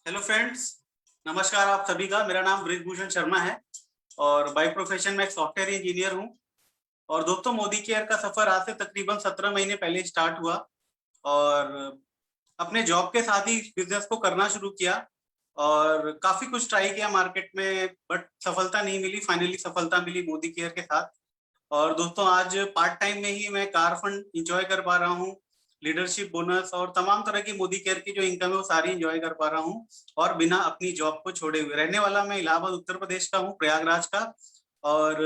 Hello friends, नमस्कार आप सभी का। मेरा नाम ब्रिजभूषण शर्मा है और बाय प्रोफेशन में एक सॉफ्टवेयर इंजीनियर हूं। और दोस्तों, मोदी केयर का सफर आज से तकरीबन 17 महीने पहले स्टार्ट हुआ और अपने जॉब के साथ ही बिजनेस को करना शुरू किया और काफी कुछ ट्राई किया मार्केट में, बट सफलता नहीं मिली। फाइनली सफलता मिली मोदी केयर के साथ। और दोस्तों, आज पार्ट टाइम में ही मैं कार फंड इंजॉय कर पा रहा हूँ, लीडरशिप बोनस और तमाम तरह की मोदी केयर की जो इनकम है वो सारी इंजॉय कर पा रहा हूँ, और बिना अपनी जॉब को छोड़े हुए। रहने वाला मैं इलाहाबाद उत्तर प्रदेश का हूँ, प्रयागराज का। और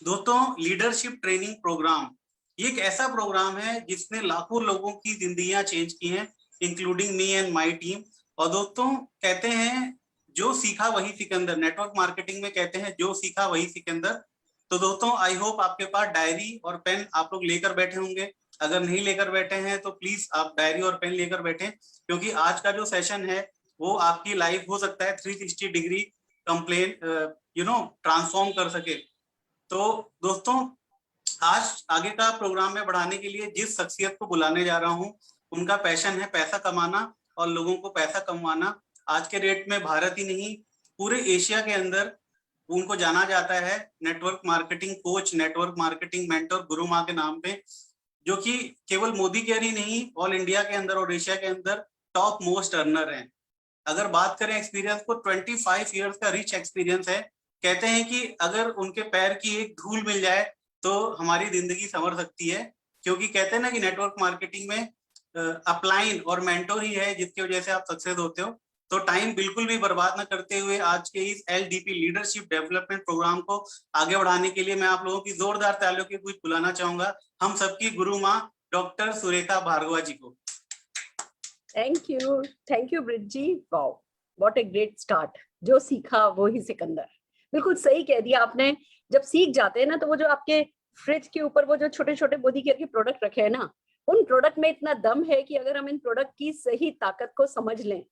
दोस्तों, लीडरशिप ट्रेनिंग प्रोग्राम ये एक ऐसा प्रोग्राम है जिसने लाखों लोगों की जिंदगियां चेंज की हैं, including me and my team. और दोस्तों, कहते हैं जो सीखा वही सिकंदर, नेटवर्क मार्केटिंग में कहते हैं जो सीखा वही सिकंदर। तो दोस्तों, आई होप आपके पास डायरी और पेन आप लोग लेकर बैठे होंगे। अगर नहीं लेकर बैठे हैं तो प्लीज आप डायरी और पेन लेकर बैठे, क्योंकि आज का जो सेशन है वो आपकी लाइफ हो सकता है 360 डिग्री कंप्लेन ट्रांसफॉर्म कर सके। तो दोस्तों, आज आगे का प्रोग्राम में बढ़ाने के लिए जिस शख्सियत को बुलाने जा रहा हूँ, उनका पैशन है पैसा कमाना और लोगों को पैसा कमाना। आज के डेट में भारत ही नहीं, पूरे एशिया के अंदर उनको जाना जाता है network marketing coach, network marketing mentor, गुरु माँ के नाम पे, जो कि केवल मोदी केयर ही नहीं, ऑल इंडिया के अंदर और एशिया के अंदर टॉप मोस्ट अर्नर हैं। अगर बात करें एक्सपीरियंस को, 25 ईयर्स का रिच एक्सपीरियंस है। कहते हैं कि अगर उनके पैर की एक धूल मिल जाए तो हमारी जिंदगी संवर सकती है, क्योंकि कहते हैं ना कि नेटवर्क मार्केटिंग में अपलाइन और मेंटोर ही है जिसकी वजह से आप सक्सेस होते हो। तो टाइम बिल्कुल भी बर्बाद ना करते हुए आज के इस एलडीपी लीडरशिप डेवलपमेंट प्रोग्राम को आगे बढ़ाने के लिए मैं आप लोगों की जोरदार तालियों की कुछ बुलाना चाहूंगा, हम सबकी गुरु माँ डॉक्टर सुरेखा भार्गवा जी को। Thank you Brij ji. Wow, what a great start. जो सीखा वो ही सिकंदर। बिल्कुल सही कह दिया आपने। जब सीख जाते हैं ना, तो वो जो आपके फ्रिज के ऊपर वो जो छोटे छोटे मोदी केयर के प्रोडक्ट रखे हैं ना, उन प्रोडक्ट में इतना दम है कि अगर हम इन प्रोडक्ट की सही ताकत को समझ लें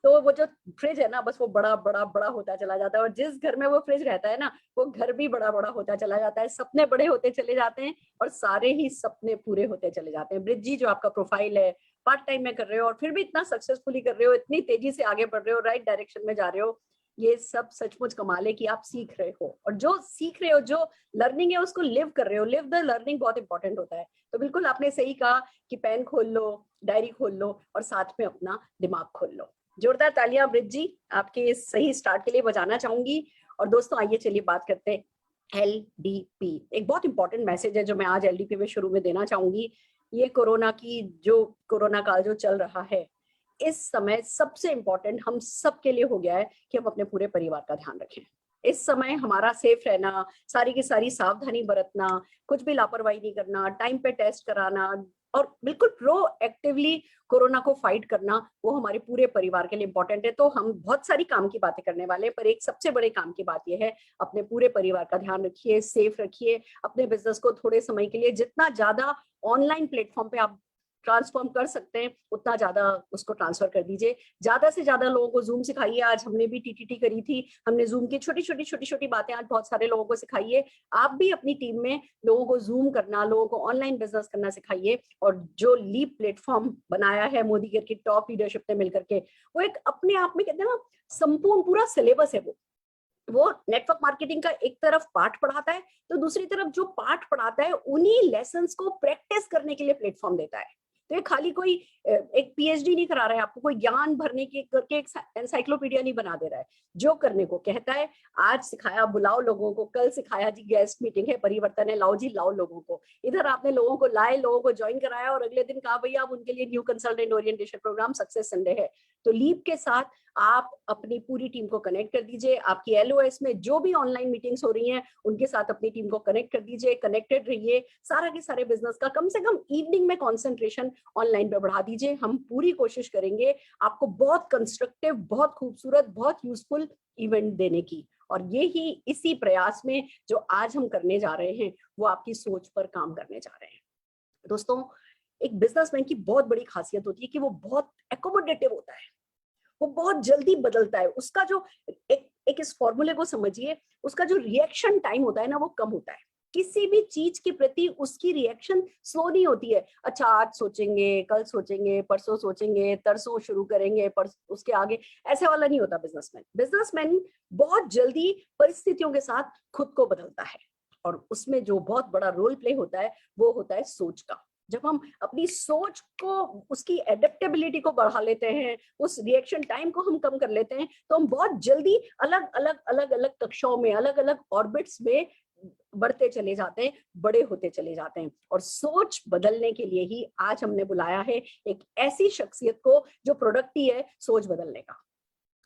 तो वो जो फ्रिज है ना, बस वो बड़ा बड़ा बड़ा होता चला जाता है। और जिस घर में वो फ्रिज रहता है ना, वो घर भी बड़ा बड़ा होता चला जाता है, सपने बड़े होते चले जाते हैं और सारे ही सपने पूरे होते चले जाते हैं। ब्रिज जी, जो आपका प्रोफाइल है, पार्ट टाइम में कर रहे हो और फिर भी इतना सक्सेसफुली कर रहे हो, इतनी तेजी से आगे बढ़ रहे हो, राइट डायरेक्शन में जा रहे हो, ये सब सचमुच कमाल है कि आप सीख रहे हो। और जो सीख रहे हो, जो लर्निंग है, उसको लिव कर रहे हो। लिव द लर्निंग बहुत इंपॉर्टेंट होता है। तो बिल्कुल आपने सही कहा कि पेन खोल लो, डायरी खोल लो और साथ में अपना दिमाग खोल लो। जोरदार तालियां ब्रिज जी आपके इस सही स्टार्ट के लिए बजाना चाहूंगी। और दोस्तों, आइए चलिए बात करते हैं एलडीपी। एक बहुत इंपॉर्टेंट मैसेज है जो मैं आज एलडीपी में शुरू में देना चाहूंगी। ये कोरोना काल जो चल रहा है, इस समय सबसे इंपॉर्टेंट हम सब के लिए हो गया है कि हम अपने पूरे परिवार का ध्यान रखें। इस समय हमारा सेफ रहना, सारी की सारी सावधानी बरतना, कुछ भी लापरवाही नहीं करना, टाइम पे टेस्ट कराना और बिल्कुल प्रोएक्टिवली कोरोना को फाइट करना, वो हमारे पूरे परिवार के लिए इंपॉर्टेंट है। तो हम बहुत सारी काम की बातें करने वाले हैं, पर एक सबसे बड़े काम की बात यह है, अपने पूरे परिवार का ध्यान रखिए, सेफ रखिए। अपने बिजनेस को थोड़े समय के लिए जितना ज्यादा ऑनलाइन प्लेटफॉर्म पे आप ट्रांसफॉर्म कर सकते हैं, उतना ज्यादा उसको ट्रांसफर कर दीजिए। ज्यादा से ज्यादा लोगों को जूम सिखाइए। आज हमने भी टीटीटी करी थी, हमने जूम की छोटी छोटी बातें आज बहुत सारे लोगों को सिखाइए। आप भी अपनी टीम में लोगों को जूम करना, लोगों को ऑनलाइन बिजनेस करना सिखाइए। और जो लीप प्लेटफॉर्म बनाया है मोदी केयर की टॉप लीडरशिप ने मिलकर के, वो एक अपने आप में कहते हैं ना, संपूर्ण पूरा सिलेबस है। वो नेटवर्क मार्केटिंग का एक तरफ पार्ट पढ़ाता है, तो दूसरी तरफ जो पार्ट पढ़ाता है उन्हीं लेसन्स को प्रैक्टिस करने के लिए प्लेटफॉर्म देता है। तो ये खाली कोई एक पीएचडी नहीं करा रहा है आपको, कोई ज्ञान भरने के करके एक एनसाइक्लोपीडिया नहीं बना दे रहा है। जो करने को कहता है, आज सिखाया बुलाओ लोगों को, कल सिखाया जी गेस्ट मीटिंग है, परिवर्तन है, लाओ जी लाओ लोगों को। इधर आपने लोगों को लाए, लोगों को ज्वाइन कराया और अगले दिन कहा भैया अब उनके लिए new consultant orientation program success Sunday है। तो लीप के साथ आप अपनी पूरी टीम को कनेक्ट कर दीजिए। आपकी एलओएस में जो भी ऑनलाइन मीटिंग्स हो रही हैं, उनके साथ अपनी टीम को कनेक्ट कर दीजिए, कनेक्टेड रहिए। सारा के सारे बिजनेस का कम से कम इवनिंग में कंसंट्रेशन ऑनलाइन पे बढ़ा दीजिए। हम पूरी कोशिश करेंगे आपको बहुत कंस्ट्रक्टिव, बहुत खूबसूरत, बहुत यूजफुल इवेंट देने की। और ये ही इसी प्रयास में जो आज हम करने जा रहे हैं, वो आपकी सोच पर काम करने जा रहे हैं। दोस्तों, एक बिजनेसमैन की बहुत बड़ी खासियत होती है कि वो बहुत एकोमोडेटिव होता है, वो बहुत जल्दी बदलता है। उसका जो एक इस फॉर्मूले को समझिए, उसका जो रिएक्शन टाइम होता है ना, वो कम होता है। किसी भी चीज के प्रति उसकी रिएक्शन स्लो नहीं होती है। अच्छा आज सोचेंगे, कल सोचेंगे, परसों सोचेंगे, तरसों शुरू करेंगे, उसके आगे, ऐसे वाला नहीं होता बिजनेसमैन। बिजनेसमैन बहुत जल्दी परिस्थितियों के साथ खुद को बदलता है, और उसमें जो बहुत बड़ा रोल प्ले होता है वो होता है सोच का। जब हम अपनी सोच को, उसकी एडेप्टेबिलिटी को बढ़ा लेते हैं, उस रिएक्शन टाइम को हम कम कर लेते हैं, तो हम बहुत जल्दी अलग अलग कक्षाओं में, अलग अलग ऑर्बिट्स में बढ़ते चले जाते हैं, बड़े होते चले जाते हैं। और सोच बदलने के लिए ही आज हमने बुलाया है एक ऐसी शख्सियत को जो प्रोडक्ट ही है सोच बदलने का।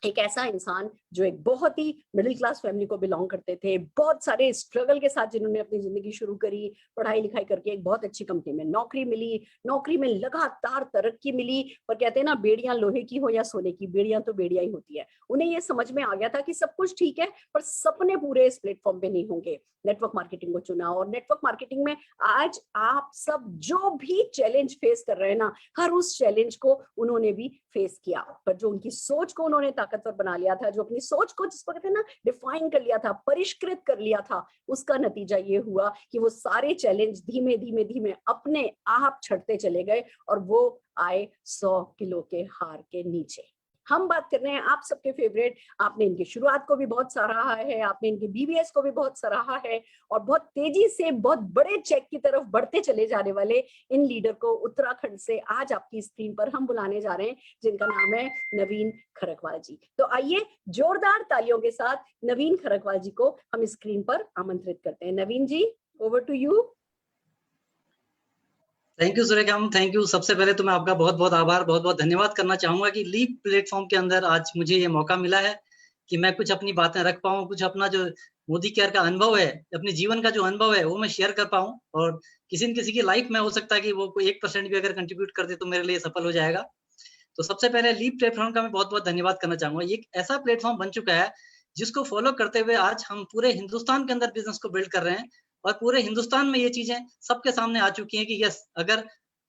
एक ऐसा इंसान जो एक बहुत ही मिडिल क्लास फैमिली को बिलोंग करते थे, बहुत सारे स्ट्रगल के साथ जिन्होंने अपनी जिंदगी शुरू करी, पढ़ाई लिखाई करके एक बहुत अच्छी कंपनी में नौकरी मिली, नौकरी में लगातार तरक्की मिली। पर कहते हैं ना, बेड़ियां लोहे की हो या सोने की, बेड़ियां तो बेड़ियां ही होती है। उन्हें ये समझ में आ गया था कि सब कुछ ठीक है, पर सपने पूरे इस प्लेटफॉर्म पे नहीं होंगे। नेटवर्क मार्केटिंग को चुना, और नेटवर्क मार्केटिंग में आज आप सब जो भी चैलेंज फेस कर रहे हैं ना, हर उस चैलेंज को उन्होंने भी फेस किया। पर जो उनकी सोच को उन्होंने ताकतवर बना लिया था, जो अपनी सोच को, जिसको कहते हैं ना, डिफाइन कर लिया था, परिष्कृत कर लिया था, उसका नतीजा ये हुआ कि वो सारे चैलेंज धीमे धीमे धीमे अपने आप छटते चले गए, और वो आए 100 किलो के हार के नीचे। हम बात कर रहे हैं आप सबके फेवरेट, आपने इनकी शुरुआत को भी बहुत सराहा है, आपने इनके बीबीएस को भी बहुत सराहा है, और बहुत तेजी से बहुत बड़े चेक की तरफ बढ़ते चले जाने वाले इन लीडर को उत्तराखंड से आज आपकी स्क्रीन पर हम बुलाने जा रहे हैं, जिनका नाम है नवीन खरकवाल जी। तो आइए जोरदार तालियों के साथ नवीन खरकवाल जी को हम स्क्रीन पर आमंत्रित करते हैं। Naveen ji, over to you. Thank you Suryakant, thank you. सबसे पहले तो मैं आपका बहुत बहुत आभार, बहुत बहुत धन्यवाद करना चाहूंगा कि लीप प्लेटफॉर्म के अंदर आज मुझे ये मौका मिला है कि मैं कुछ अपनी बातें रख पाऊं, कुछ अपना जो मोदी केयर का अनुभव है, अपने जीवन का जो अनुभव है वो मैं शेयर कर पाऊं, और किसी न किसी की लाइफ में हो सकता है कि वो कोई 1% भी अगर कंट्रीब्यूट कर दे तो मेरे लिए सफल हो जाएगा। तो सबसे पहले लीप प्लेटफॉर्म का मैं बहुत बहुत धन्यवाद करना चाहूंगा। ये एक ऐसा प्लेटफॉर्म बन चुका है जिसको फॉलो करते हुए आज हम पूरे हिंदुस्तान के अंदर बिजनेस को बिल्ड कर रहे हैं, और पूरे हिंदुस्तान में ये चीजें सबके सामने आ चुकी हैं कि यस, अगर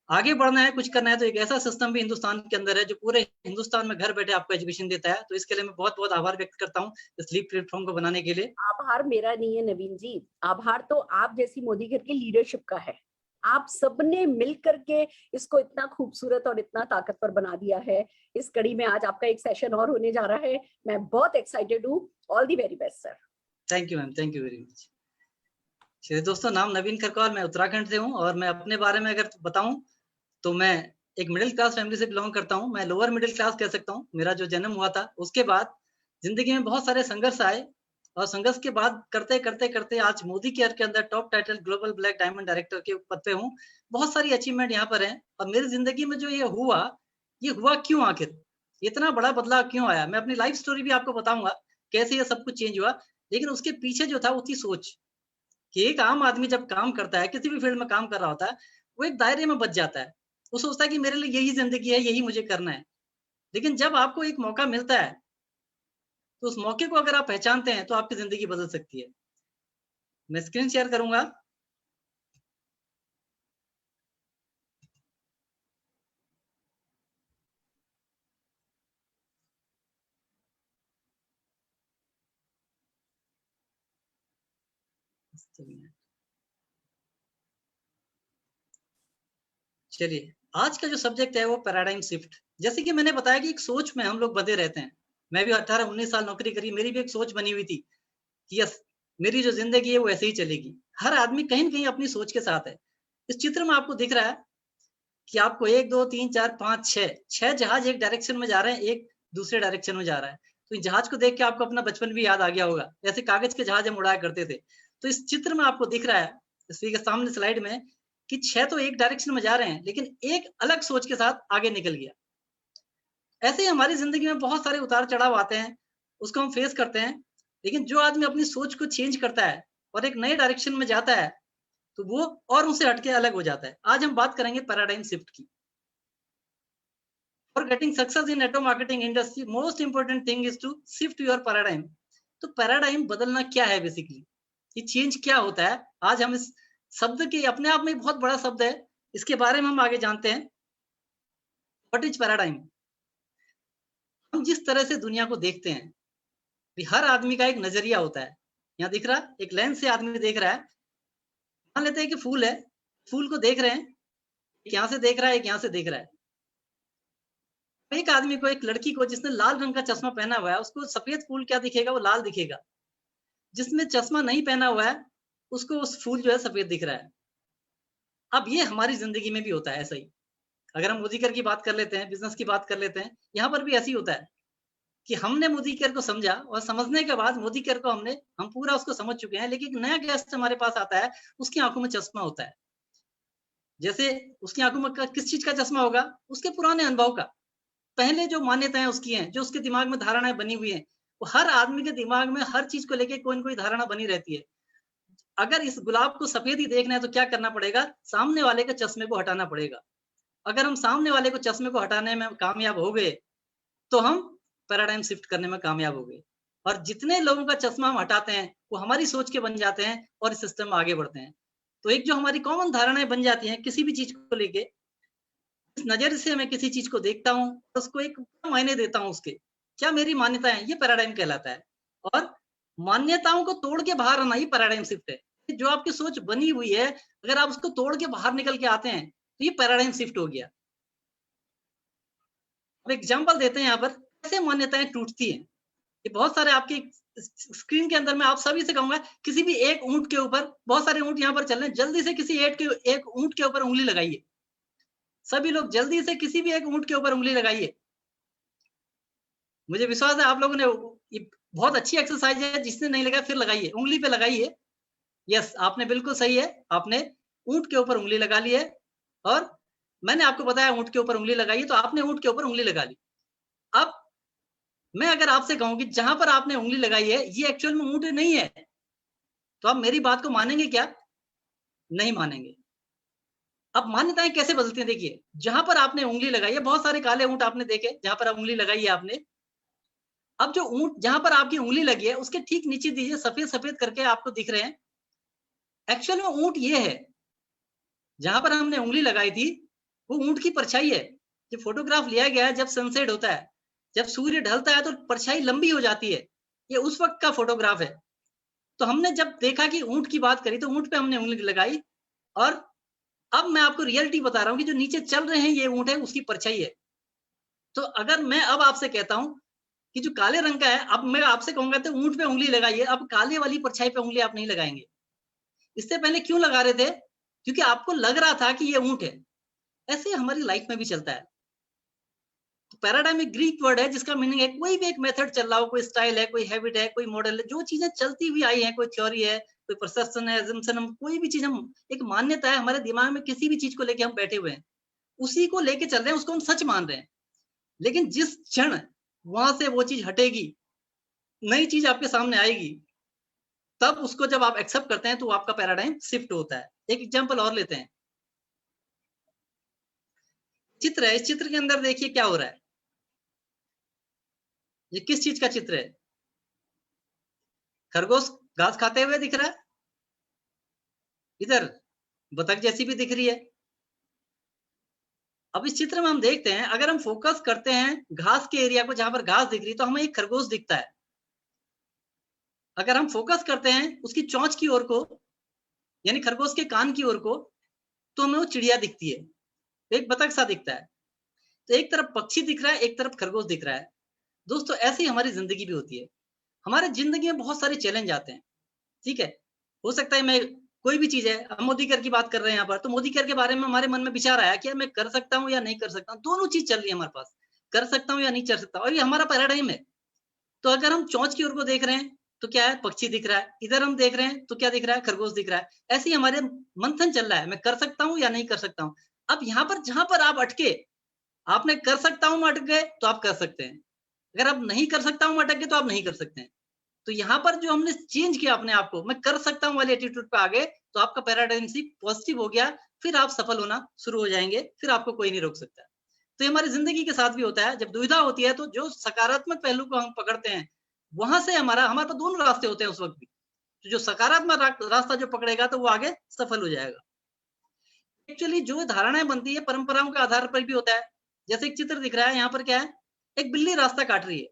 आगे बढ़ना है, कुछ करना है, तो एक ऐसा सिस्टम भी हिंदुस्तान के अंदर है जो पूरे हिंदुस्तान में घर बैठे आपको एजुकेशन देता है। तो इसके लिए मैं बहुत बहुत आभार व्यक्त करता हूँ इस लीप प्लेटफॉर्म को बनाने के लिए। आभार मेरा नहीं है नवीन जी, आभार तो आप जैसी मोदी घर की लीडरशिप का है। आप सबने मिलकर के इसको इतना खूबसूरत और इतना ताकतवर बना दिया है। इस कड़ी में आज आपका एक सेशन और होने जा रहा है, मैं बहुत एक्साइटेड हूँ। All the very best sir. Thank you ma'am, thank you very much. चलिए दोस्तों, नाम नवीन खरकवाल, मैं उत्तराखंड से हूँ, और मैं अपने बारे में अगर बताऊं तो मैं एक मिडिल क्लास फैमिली से बिलोंग करता हूं। मैं लोअर मिडिल क्लास कह सकता हूं। मेरा जो जन्म हुआ था उसके बाद जिंदगी में बहुत सारे संघर्ष आए, और संघर्ष के बाद करते करते करते आज मोदी केयर के अंदर top title global black diamond director के पद पे हूँ। बहुत सारी अचीवमेंट यहाँ पर हैं, और मेरी जिंदगी में जो ये हुआ क्यों, आखिर इतना बड़ा बदलाव क्यों आया, मैं अपनी लाइफ स्टोरी भी आपको बताऊंगा कैसे ये सब कुछ चेंज हुआ। लेकिन उसके पीछे जो था वो थी सोच, कि एक आम आदमी जब काम करता है, किसी भी फील्ड में काम कर रहा होता है, वो एक दायरे में बच जाता है। वो सोचता है कि मेरे लिए यही जिंदगी है, यही मुझे करना है। लेकिन जब आपको एक मौका मिलता है तो उस मौके को अगर आप पहचानते हैं तो आपकी जिंदगी बदल सकती है। मैं स्क्रीन शेयर करूंगा। चलिए, आज का जो सब्जेक्ट है वो पैराडाइम शिफ्ट। जैसे कि मैंने बताया कि एक सोच में हम लोग बंधे रहते हैं। मैं भी 18-19 साल नौकरी करी, मेरी भी एक सोच बनी हुई थी कि यस, मेरी जो जिंदगी है वो ऐसे ही चलेगी। हर आदमी कहीं न कहीं अपनी सोच के साथ है। इस चित्र में आपको दिख रहा है कि आपको 1 2 3 4 5 6 जहाज एक डायरेक्शन में जा रहे हैं, एक दूसरे डायरेक्शन में जा रहा है। तो इस जहाज को देख के आपको अपना बचपन भी याद आ गया होगा। ऐसे कागज के जहाज हम उड़ाया करते थे। तो इस चित्र में आपको दिख रहा है, इसी के सामने स्लाइड में, कि 6 तो एक डायरेक्शन में जा रहे हैं, लेकिन एक अलग सोच के साथ आगे निकल गया। ऐसे ही हमारी जिंदगी में बहुत सारे उतार चढ़ाव आते हैं, उसको हम फेस करते हैं। लेकिन जो आदमी अपनी सोच को चेंज करता है और एक नए डायरेक्शन में जाता है, तो वो और उनसे हटके अलग हो जाता है। आज हम बात करेंगे पैराडाइम शिफ्ट की। For getting success in network marketing industry, most important thing is to shift your paradigm. तो पैराडाइम बदलना क्या है बेसिकली, ये चेंज क्या होता है, आज हम इस शब्द के अपने आप में बहुत बड़ा शब्द है, इसके बारे में हम आगे जानते हैं। What is paradigm? हम जिस तरह से दुनिया को देखते हैं, हर आदमी का एक नजरिया होता है। यहाँ दिख रहा है, एक लेंस से आदमी देख रहा है। मान लेते हैं कि फूल है, फूल को देख रहे हैं, एक यहाँ से देख रहा है, एक यहाँ से देख रहा है। एक आदमी को, एक लड़की को जिसने लाल रंग का चश्मा पहना हुआ है, उसको सफेद फूल क्या दिखेगा? वो लाल दिखेगा। जिसने चश्मा नहीं पहना हुआ है, उसको उस फूल जो है सफेद दिख रहा है। अब ये हमारी जिंदगी में भी होता है ऐसा ही। अगर हम मोदी केयर की बात कर लेते हैं, बिजनेस की बात कर लेते हैं, यहाँ पर भी ऐसे ही होता है कि हमने मोदी केयर को समझा और समझने के बाद मोदी केयर को हम पूरा उसको समझ चुके हैं, लेकिन एक नया गेस्ट हमारे पास आता है, उसकी आंखों में चश्मा होता है। जैसे उसकी आंखों में किस चीज का चश्मा होगा? उसके पुराने अनुभव का, पहले जो मान्यताएं उसकी हैं, जो उसके दिमाग में धारणाएं बनी हुई हैं, वो हर आदमी के दिमाग में हर चीज को लेके कोई न कोई धारणा बनी रहती है। अगर इस गुलाब को सफेद ही देखना है तो क्या करना पड़ेगा? सामने वाले के चश्मे को हटाना पड़ेगा। अगर हम सामने वाले को चश्मे को हटाने में कामयाब हो गए तो हम पैराडाइम शिफ्ट करने में कामयाब हो गए। और जितने लोगों का चश्मा हम हटाते हैं वो हमारी सोच के बन जाते हैं और इस सिस्टम में आगे बढ़ते हैं। तो एक जो हमारी कॉमन धारणाएं बन जाती हैं किसी भी चीज को लेके, इस नजर से मैं किसी चीज को देखता हूँ, उसको एक मायने देता हूँ उसके, क्या मेरी मान्यताएं, ये पैराडाइम कहलाता है। और मान्यताओं को तोड़ के बाहर आना, ये पैराडाइम शिफ्ट है। जो आपकी सोच बनी हुई है, अगर आप उसको तोड़ के बाहर निकल के आते हैं तो ये पैराडाइम शिफ्ट हो गया। अब एग्जांपल देते हैं यहाँ पर कैसे मान्यताएं टूटती हैं। ये बहुत सारे आपके स्क्रीन के अंदर मैं आप सभी से कहूंगा, किसी भी एक ऊंट के ऊपर, बहुत सारे ऊंट यहाँ पर चल रहे हैं, जल्दी से किसी एक ऊंट के ऊपर उंगली लगाइए। सभी लोग जल्दी से किसी भी एक ऊंट के ऊपर उंगली लगाइए। मुझे विश्वास है आप लोगों ने, ये बहुत अच्छी एक्सरसाइज है, जिसने नहीं लगाया फिर लगाइए, उंगली पे लगाइए। यस, आपने बिल्कुल सही है, आपने ऊंट के ऊपर उंगली लगा ली है। और मैंने आपको बताया ऊंट के ऊपर उंगली लगाई, तो आपने ऊंट के ऊपर उंगली लगा ली। अब मैं अगर आपसे कहूं कि जहां पर आपने उंगली लगाई है ये एक्चुअल में ऊंट नहीं है, तो आप मेरी बात को मानेंगे क्या? नहीं मानेंगे। अब मान्यताएं कैसे बदलती हैं, देखिए, जहां पर आपने उंगली लगाई है, बहुत सारे काले ऊंट आपने देखे जहां पर उंगली लगाई है आपने। अब जो ऊंट जहां पर आपकी उंगली लगी है उसके ठीक नीचे दीजिए, सफेद सफेद करके आपको दिख रहे हैं, एक्चुअल में ऊंट ये है। जहां पर हमने उंगली लगाई थी वो ऊंट की परछाई है। जो फोटोग्राफ लिया गया है जब सनसेट होता है, जब सूर्य ढलता है तो परछाई लंबी हो जाती है, ये उस वक्त का फोटोग्राफ है। तो हमने जब देखा कि ऊंट की बात करी तो ऊंट पे हमने उंगली लगाई, और अब मैं आपको रियलिटी बता रहा हूं कि जो नीचे चल रहे हैं ये ऊंट है, उसकी परछाई है। तो अगर मैं अब आपसे कहता हूं कि जो काले रंग का है, अब मैं आपसे कहूंगा तो ऊंट पे उंगली लगाइए, अब काले वाली परछाई पे उंगली आप नहीं लगाएंगे। इससे पहले क्यों लगा रहे थे? क्योंकि आपको लग रहा था कि ये ऊंट है। ऐसे हमारी लाइफ में भी चलता है। तो पैराडाइम एक ग्रीक वर्ड है जिसका मीनिंग है कोई भी एक मेथड चल रहा हो, कोई स्टाइल है, कोई हैबिट है, कोई मॉडल है, जो चीजें चलती हुई आई है, कोई थ्योरी है, कोई परसेप्शन है, assumption, हम कोई भी चीज, हम एक मान्यता है हमारे दिमाग में, किसी भी चीज को लेके हम बैठे हुए हैं, उसी को लेके चल रहे हैं, उसको हम सच मान रहे हैं। लेकिन जिस क्षण वहां से वो चीज हटेगी, नई चीज आपके सामने आएगी, तब उसको जब आप एक्सेप्ट करते हैं तो आपका पैराडाइम शिफ्ट होता है। एक एग्जांपल और लेते हैं, चित्र है, इस चित्र के अंदर देखिए क्या हो रहा है। ये किस चीज का चित्र है? खरगोश घास खाते हुए दिख रहा है, इधर बतख जैसी भी दिख रही है। अब इस चित्र में हम देखते हैं, अगर हम फोकस करते हैं घास के एरिया को, जहां पर घास दिख रही है, तो हमें एक खरगोश दिखता है। अगर हम फोकस करते हैं उसकी चोंच की ओर को, यानी खरगोश के कान की ओर को, तो हमें वो चिड़िया दिखती है, एक बतख सा दिखता है। तो एक तरफ पक्षी दिख रहा है, एक तरफ खरगोश दिख रहा है। दोस्तों, ऐसी हमारी जिंदगी भी होती है। हमारे जिंदगी में बहुत सारे चैलेंज आते हैं, ठीक है। हो सकता है, मैं कोई भी चीज है, हम मोदी केयर की बात कर रहे हैं यहाँ पर, तो मोदी केयर के बारे में हमारे मन में विचार आया कि मैं कर सकता हूँ या नहीं कर सकता हूँ। दोनों चीज चल रही है हमारे पास, कर सकता हूँ या नहीं कर सकता, और ये हमारा पैराडाइम है। तो अगर हम चोंच की ओर को देख रहे हैं तो क्या है? पक्षी दिख रहा है। इधर हम देख रहे हैं तो क्या दिख रहा है? खरगोश दिख रहा है। ऐसे ही हमारे मंथन चल रहा है, मैं कर सकता हूँ या नहीं कर सकता हूँ। अब यहाँ पर जहां पर आप अटके, आपने कर सकता हूँ अटक गए तो आप कर सकते हैं, अगर आप नहीं कर सकता हूँ अटक गए तो आप नहीं कर सकते हैं। तो यहाँ पर जो हमने चेंज किया अपने आप को, मैं कर सकता हूँ वाली एटीट्यूड पे आ गए, तो आपका पैराडाइम शिफ्ट पॉजिटिव हो गया, फिर आप सफल होना शुरू हो जाएंगे, फिर आपको कोई नहीं रोक सकता। तो ये हमारी जिंदगी के साथ भी होता है। जब दुविधा होती है तो जो सकारात्मक पहलू को हम पकड़ते हैं, वहां से हमारे पास दोनों रास्ते होते हैं उस वक्त भी। तो जो सकारात्मक रास्ता जो पकड़ेगा तो वो आगे सफल हो जाएगा। एक्चुअली जो धारणाएं बनती है परंपराओं के आधार पर भी होता है। जैसे एक चित्र दिख रहा है, यहाँ पर क्या है? एक बिल्ली रास्ता काट रही है,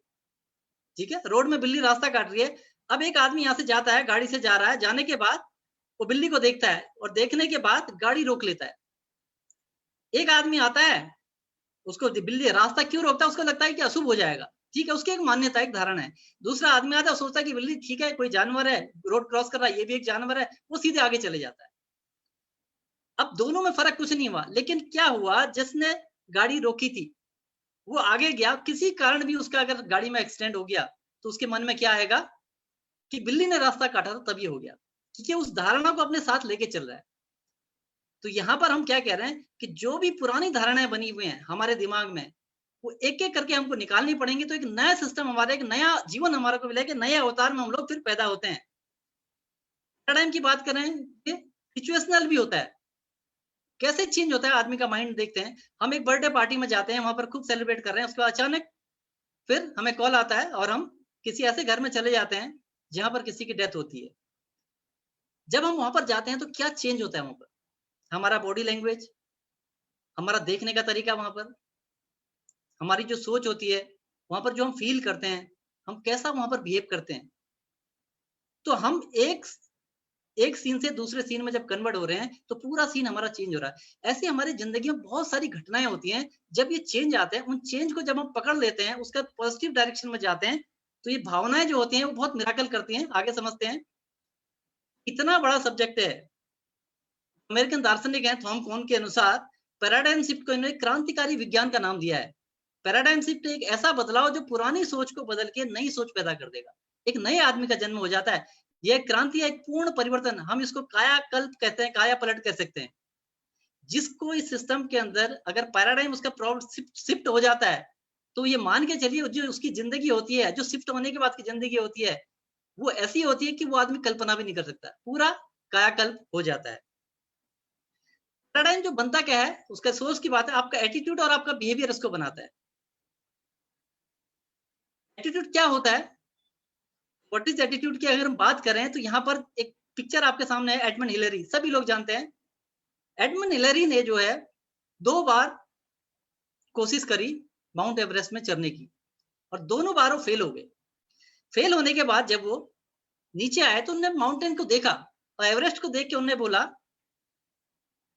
ठीक है, रोड में बिल्ली रास्ता काट रही है। अब एक आदमी यहाँ से जाता है, गाड़ी से जा रहा है, जाने के बाद वो बिल्ली को देखता है और देखने के बाद गाड़ी रोक लेता है। एक आदमी आता है, उसको बिल्ली रास्ता क्यों रोकता है, उसको लगता है कि अशुभ हो जाएगा, ठीक है, उसकी एक मान्यता, एक धारणा है। दूसरा आदमी आता है, सोचता है कि बिल्ली ठीक है, कोई जानवर है, रोड क्रॉस कर रहा है, ये भी एक जानवर है, वो सीधे आगे चले जाता है। अब दोनों में फर्क कुछ नहीं हुआ, लेकिन क्या हुआ, जिसने गाड़ी रोकी थी वो आगे गया, किसी कारण भी उसका अगर गाड़ी में एक्सीडेंट हो गया तो उसके मन में क्या आएगा कि बिल्ली ने रास्ता काटा था तभी हो गया, क्योंकि उस धारणा को अपने साथ लेके चल रहा है। तो यहाँ पर हम क्या कह रहे हैं कि जो भी पुरानी धारणाएं बनी हुई हैं हमारे दिमाग में, वो एक एक करके हमको निकालनी पड़ेंगी, तो एक नया सिस्टम हमारा, एक नया जीवन हमारे को मिलेगा, नए अवतार में हम लोग फिर पैदा होते हैं। पैराडाइम की बात करें, ये सिचुएशनल भी होता है, कैसे चेंज होता है आदमी का माइंड। देखते हैं, हम एक बर्थडे पार्टी में जाते हैं, वहां पर खूब सेलिब्रेट कर रहे हैं, उसके बाद अचानक फिर हमें कॉल आता है और हम किसी ऐसे घर में चले जाते हैं जहां पर किसी की डेथ होती है। जब हम वहां पर जाते हैं तो क्या चेंज होता है वहां पर, हमारा बॉडी लैंग्वेज, हमारा देखने का तरीका, वहां पर हमारी जो सोच होती है, वहां पर जो हम फील करते हैं, हम कैसा वहां पर बिहेव करते हैं। तो हम एक सीन से दूसरे सीन में जब कन्वर्ट हो रहे हैं तो पूरा सीन हमारा चेंज हो रहा है। ऐसे हमारी जिंदगी में बहुत सारी घटनाएं होती हैं, जब ये चेंज आते हैं, उन चेंज को जब हम पकड़ लेते हैं, उसका पॉजिटिव डायरेक्शन में जाते हैं, तो ये भावनाएं जो होती हैं वो बहुत मिराकल करती हैं। आगे समझते हैं, इतना बड़ा सब्जेक्ट है। अमेरिकन दार्शनिक हैं थॉम कॉन के अनुसार पैराडाइम शिफ्ट को इन्होंने क्रांतिकारी विज्ञान का नाम दिया है। पैराडाइम शिफ्ट एक ऐसा बदलाव जो पुरानी सोच को बदल के नई सोच पैदा कर देगा, एक नए आदमी का जन्म हो जाता है। यह क्रांति है, एक पूर्ण परिवर्तन, हम इसको कायाकल्प कहते हैं, काया पलट कह सकते हैं। जिसको इस सिस्टम के अंदर अगर पैराडाइम उसका शिफ्ट हो जाता है, तो ये मान के चलिए जो उसकी जिंदगी होती है, जो शिफ्ट होने के बाद की जिंदगी होती है, वो ऐसी होती है कि वो आदमी कल्पना भी नहीं कर सकता, पूरा कायाकल्प हो जाता है। पैराडाइम जो बनता क्या है, उसका सोच की बात है, आपका एटीट्यूड और आपका बिहेवियर इसको बनाता है। एटीट्यूड क्या होता है, व्हाट इज एटीट्यूड की अगर हम बात करें तो यहाँ पर एक पिक्चर आपके सामने है, एडमंड हिलरी, सभी लोग जानते हैं। एडमंड हिलरी ने जो है 2 बार कोशिश करी माउंट एवरेस्ट में चढ़ने की, और दोनों बार वो फेल हो गए। फेल होने के बाद जब वो नीचे आए तो उन्होंने माउंटेन को देखा, और एवरेस्ट को देख के उन्होंने बोला,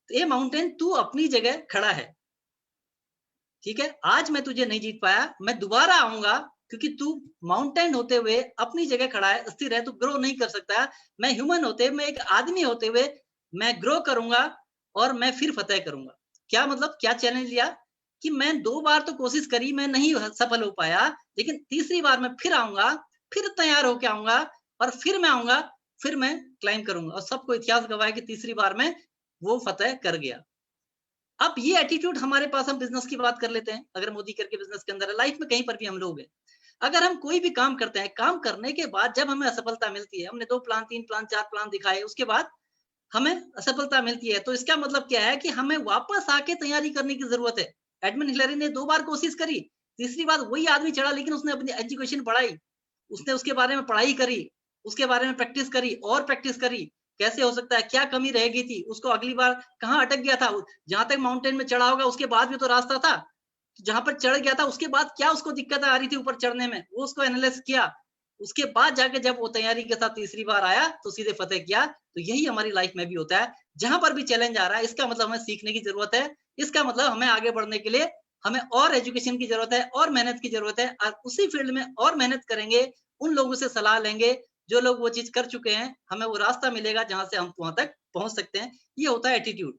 ये माउंटेन तू अपनी जगह खड़ा है, ठीक है, आज मैं तुझे नहीं जीत पाया, मैं दोबारा आऊंगा, क्योंकि तू माउंटेन होते हुए अपनी जगह खड़ा है, स्थिर है, तू ग्रो नहीं कर सकता। मैं ह्यूमन होते हुए, मैं एक आदमी होते हुए मैं ग्रो करूंगा और मैं फिर फतेह करूंगा। क्या मतलब, क्या चैलेंज लिया कि मैं 2 बार तो कोशिश करी, मैं नहीं सफल हो पाया, लेकिन तीसरी बार मैं फिर आऊंगा, फिर तैयार होके आऊंगा, और फिर मैं आऊंगा, फिर मैं क्लाइम करूंगा। और सबको इतिहास गवाह है कि तीसरी बार में वो फतेह कर गया। अब ये एटीट्यूड हमारे पास, हम बिजनेस की बात कर लेते हैं, अगर मोदी करके बिजनेस के अंदर है, लाइफ में कहीं पर भी हम लोग हैं, अगर हम कोई भी काम करते हैं, काम करने के बाद जब हमें असफलता मिलती है, हमने 2 प्लान, 3 प्लान, 4 प्लान दिखाए, उसके बाद हमें असफलता मिलती है, तो इसका मतलब क्या है कि हमें वापस आके तैयारी करने की जरूरत है। एडमंड हिलरी ने 2 बार कोशिश करी, तीसरी बार वही आदमी चढ़ा, लेकिन उसने अपनी एजुकेशन बढ़ाई, उसने उसके बारे में पढ़ाई करी, उसके बारे में प्रैक्टिस करी और प्रैक्टिस करी, कैसे हो सकता है, क्या कमी रह गई थी, उसको अगली बार कहाँ अटक गया था, जहां तक माउंटेन में चढ़ा होगा उसके बाद भी तो रास्ता था, जहां पर चढ़ गया था उसके बाद क्या उसको दिक्कत आ रही थी ऊपर चढ़ने में, वो उसको एनालाइज किया, उसके बाद जाके जब वो तैयारी के साथ तीसरी बार आया तो सीधे फतेह किया। तो यही हमारी लाइफ में भी होता है, जहां पर भी चैलेंज आ रहा है, इसका मतलब हमें सीखने की जरूरत है, इसका मतलब हमें आगे बढ़ने के लिए हमें और एजुकेशन की जरूरत है, और मेहनत की जरूरत है, और उसी फील्ड में और मेहनत करेंगे, उन लोगों से सलाह लेंगे जो लोग वो चीज कर चुके हैं, हमें वो रास्ता मिलेगा जहां से हम वहां तक पहुंच सकते हैं। ये होता है एटीट्यूड।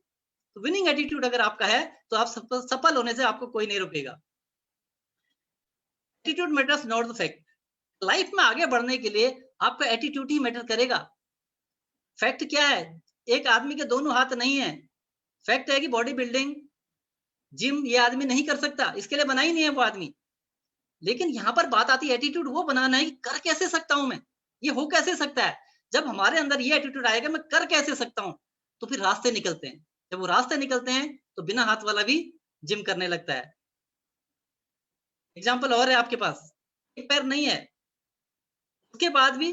तो विनिंग एटीट्यूड अगर आपका है तो आप सफल होने से आपको कोई नहीं रोकेगा। Attitude matters not the fact. Life में आगे बढ़ने के लिए आपका एटीट्यूड ही मैटर करेगा। फैक्ट क्या है, एक आदमी के दोनों हाथ नहीं है। फैक्ट है कि बॉडी बिल्डिंग, जिम ये आदमी नहीं कर सकता, इसके लिए बना ही नहीं है वो आदमी। लेकिन यहाँ पर बात आती है एटीट्यूड वो बनाना है, कर कैसे सकता हूं मैं, ये हो कैसे सकता है। जब हमारे अंदर ये एटीट्यूड आएगा मैं कर कैसे सकता हूँ, तो फिर रास्ते निकलते हैं। जब वो रास्ते निकलते हैं तो बिना हाथ वाला भी जिम करने लगता है। एग्जाम्पल और है आपके पास, एक पैर नहीं है, उसके बाद भी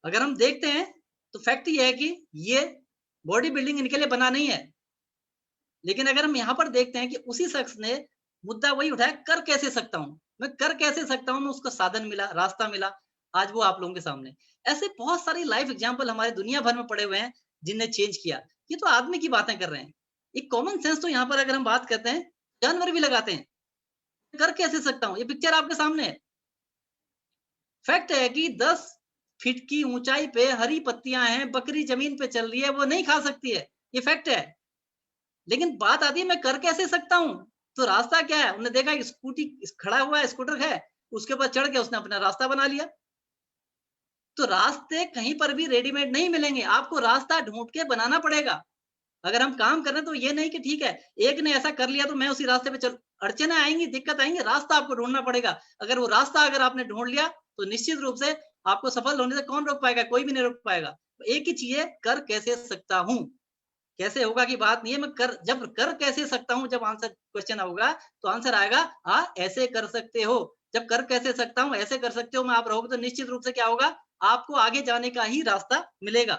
अगर हम देखते हैं तो फैक्ट ये है कि ये बॉडी बिल्डिंग इनके लिए बना नहीं है। लेकिन अगर हम यहाँ पर देखते हैं कि उसी शख्स ने मुद्दा वही उठाया, कर कैसे सकता हूँ मैं, कर कैसे सकता हूँ मैं, उसको साधन मिला, रास्ता मिला, आज वो आप लोगों के सामने। ऐसे बहुत सारी लाइफ एग्जाम्पल हमारे दुनिया भर में पड़े हुए हैं, जिनने चेंज किया। ये तो आदमी की बातें कर रहे हैं। एक कॉमन सेंस तो यहाँ पर अगर हम बात करते हैं, जानवर भी लगाते हैं। कर कैसे सकता हूँ? ये पिक्चर आपके सामने है। फैक्ट है कि 10 फीट की ऊंचाई पे हरी पत्तियां हैं, बकरी जमीन पे चल रही है, वो नहीं खा सकती है, ये फैक्ट है। लेकिन बात आती है मैं कर कैसे सकता हूँ? तो रास्ता क्या है? उन्होंने देखा स्कूटी खड़ा हुआ है, स्कूटर है, उसके ऊपर चढ़ के उसने अपना रास्ता बना लिया। तो रास्ते कहीं पर भी रेडीमेड नहीं मिलेंगे, आपको रास्ता ढूंढ के बनाना पड़ेगा। अगर हम काम कर रहे हैं तो ये नहीं कि ठीक है, एक ने ऐसा कर लिया तो मैं उसी रास्ते पे चल, अड़चने आएंगी, दिक्कत आएंगी, रास्ता आपको ढूंढना पड़ेगा। अगर वो रास्ता अगर आपने ढूंढ लिया तो निश्चित रूप से आपको सफल होने से कौन रोक पाएगा? कोई भी नहीं रोक पाएगा। तो एक ही चीज है, कर कैसे सकता हूं, कैसे होगा की बात नहीं है। मैं कर, जब कर कैसे सकता हूं, जब आंसर क्वेश्चन होगा तो आंसर आएगा हाँ ऐसे कर सकते हो। जब कर कैसे सकता हूं, ऐसे कर सकते हो में आप रहोगे तो निश्चित रूप से क्या होगा, आपको आगे जाने का ही रास्ता मिलेगा।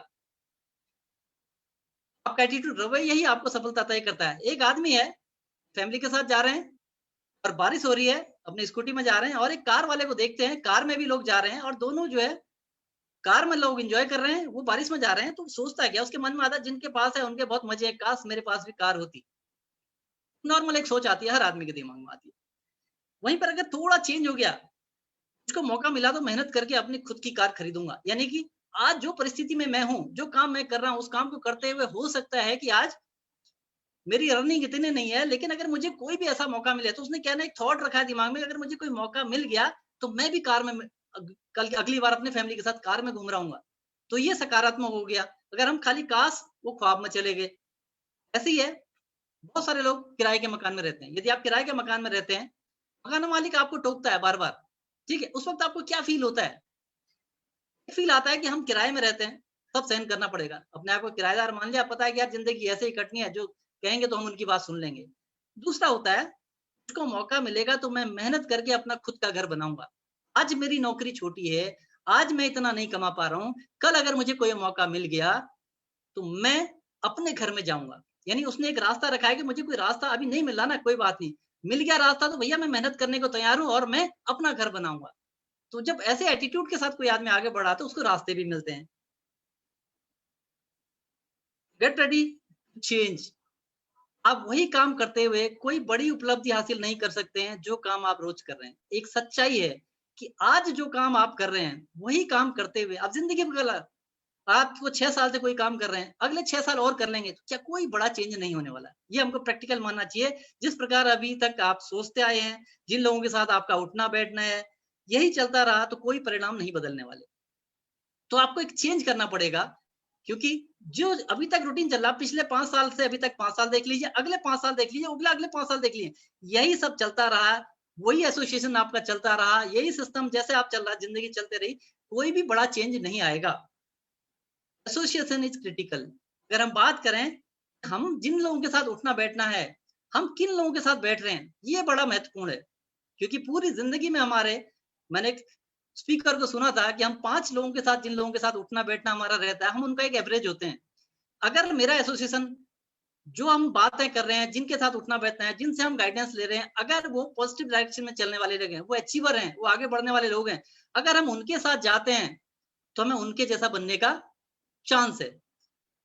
आपका एटीट्यूड, रवैया ही आपको सफलता तय करता है। एक आदमी है, फैमिली के साथ जा रहे हैं और बारिश हो रही है, अपनी स्कूटी में जा रहे हैं और एक कार वाले को देखते हैं, कार में भी लोग जा रहे हैं और दोनों जो है कार में लोग एंजॉय कर रहे हैं, वो बारिश में जा रहे हैं। तो सोचता है क्या, उसके मन में आता है जिनके पास है उनके बहुत मजे हैं, काश मेरे पास भी कार होती। नॉर्मल एक सोच आती है, हर आदमी के दिमाग में आती है। वहीं पर अगर थोड़ा चेंज हो गया, उसको मौका मिला तो मेहनत करके अपनी खुद की कार खरीदूंगा। यानी कि आज जो परिस्थिति में मैं हूं, जो काम मैं कर रहा हूं, उस काम को करते हुए हो सकता है कि आज मेरी अर्निंग इतनी नहीं है, लेकिन अगर मुझे कोई भी ऐसा मौका मिले, तो उसने क्या ना एक थॉट रखा है दिमाग में, अगर मुझे कोई मौका मिल गया तो मैं भी कार में कल अगली बार अपनी फैमिली के साथ कार में घूम रहा हूँ। तो ये सकारात्मक हो गया। अगर हम खाली काश वो ख्वाब में चले गए। ऐसे ही है, बहुत सारे लोग किराए के मकान में रहते हैं। यदि आप किराए के मकान में रहते हैं, मकान मालिक आपको टोकता है बार बार, ठीक है, उस वक्त आपको क्या फील होता है? फील आता है कि हम किराए में रहते हैं, सब सहन करना पड़ेगा। अपने आप को किराएदार मान लिया, पता है कि यार जिंदगी ऐसे ही कटनी है, जो कहेंगे तो हम उनकी बात सुन लेंगे। दूसरा होता है, मुझको मौका मिलेगा तो मैं मेहनत करके अपना खुद का घर बनाऊंगा। आज मेरी नौकरी छोटी है, आज मैं इतना नहीं कमा पा रहा हूँ, कल अगर मुझे कोई मौका मिल गया तो मैं अपने घर में जाऊंगा। यानी उसने एक रास्ता रखा है कि मुझे कोई रास्ता अभी नहीं मिला ना, कोई बात नहीं, मिल गया रास्ता तो भैया मैं मेहनत करने को तैयार हूँ और मैं अपना घर बनाऊंगा। तो जब ऐसे एटीट्यूड के साथ कोई आदमी आगे बढ़ा तो उसको रास्ते भी मिलते हैं। Get ready change. आप वही काम करते हुए कोई बड़ी उपलब्धि हासिल नहीं कर सकते हैं जो काम आप रोज कर रहे हैं। एक सच्चाई है कि आज जो काम आप कर रहे हैं वही काम करते हुए आप जिंदगी में, आप वो 6 साल से कोई काम कर रहे हैं, अगले 6 साल और कर लेंगे तो क्या कोई बड़ा चेंज नहीं होने वाला है। ये हमको प्रैक्टिकल मानना चाहिए। जिस प्रकार अभी तक आप सोचते आए हैं, जिन लोगों के साथ आपका उठना बैठना है, यही चलता रहा तो कोई परिणाम नहीं बदलने वाले। तो आपको एक चेंज करना पड़ेगा, क्योंकि जो अभी तक रूटीन चल रहा, पिछले 5 साल से अभी तक 5 साल देख लीजिए, अगले 5 साल देख लीजिए, अगले 5 साल देख लीजिए, यही सब चलता रहा, वही एसोसिएशन आपका चलता रहा, यही सिस्टम जैसे आप चल रहा, जिंदगी चलते रही, कोई भी बड़ा चेंज नहीं आएगा। Association is critical. अगर हम बात करें, हम जिन लोगों के साथ उठना बैठना है, हम किन लोगों के साथ बैठ रहे हैं, ये बड़ा महत्वपूर्ण है। क्योंकि पूरी जिंदगी में हमारे, मैंने एक स्पीकर को सुना था कि हम 5 लोगों के साथ, जिन लोगों के साथ उठना बैठना हमारा रहता है, हम उनका एक एवरेज होते हैं। अगर मेरा एसोसिएशन, जो हम बातें कर रहे हैं, जिनके साथ उठना बैठना है, जिनसे हम गाइडेंस ले रहे हैं, अगर वो पॉजिटिव डायरेक्शन में चलने वाले लोग हैं, वो अचीवर हैं, वो आगे बढ़ने वाले लोग हैं, अगर हम उनके साथ जाते हैं तो हमें उनके जैसा बनने का चांस है।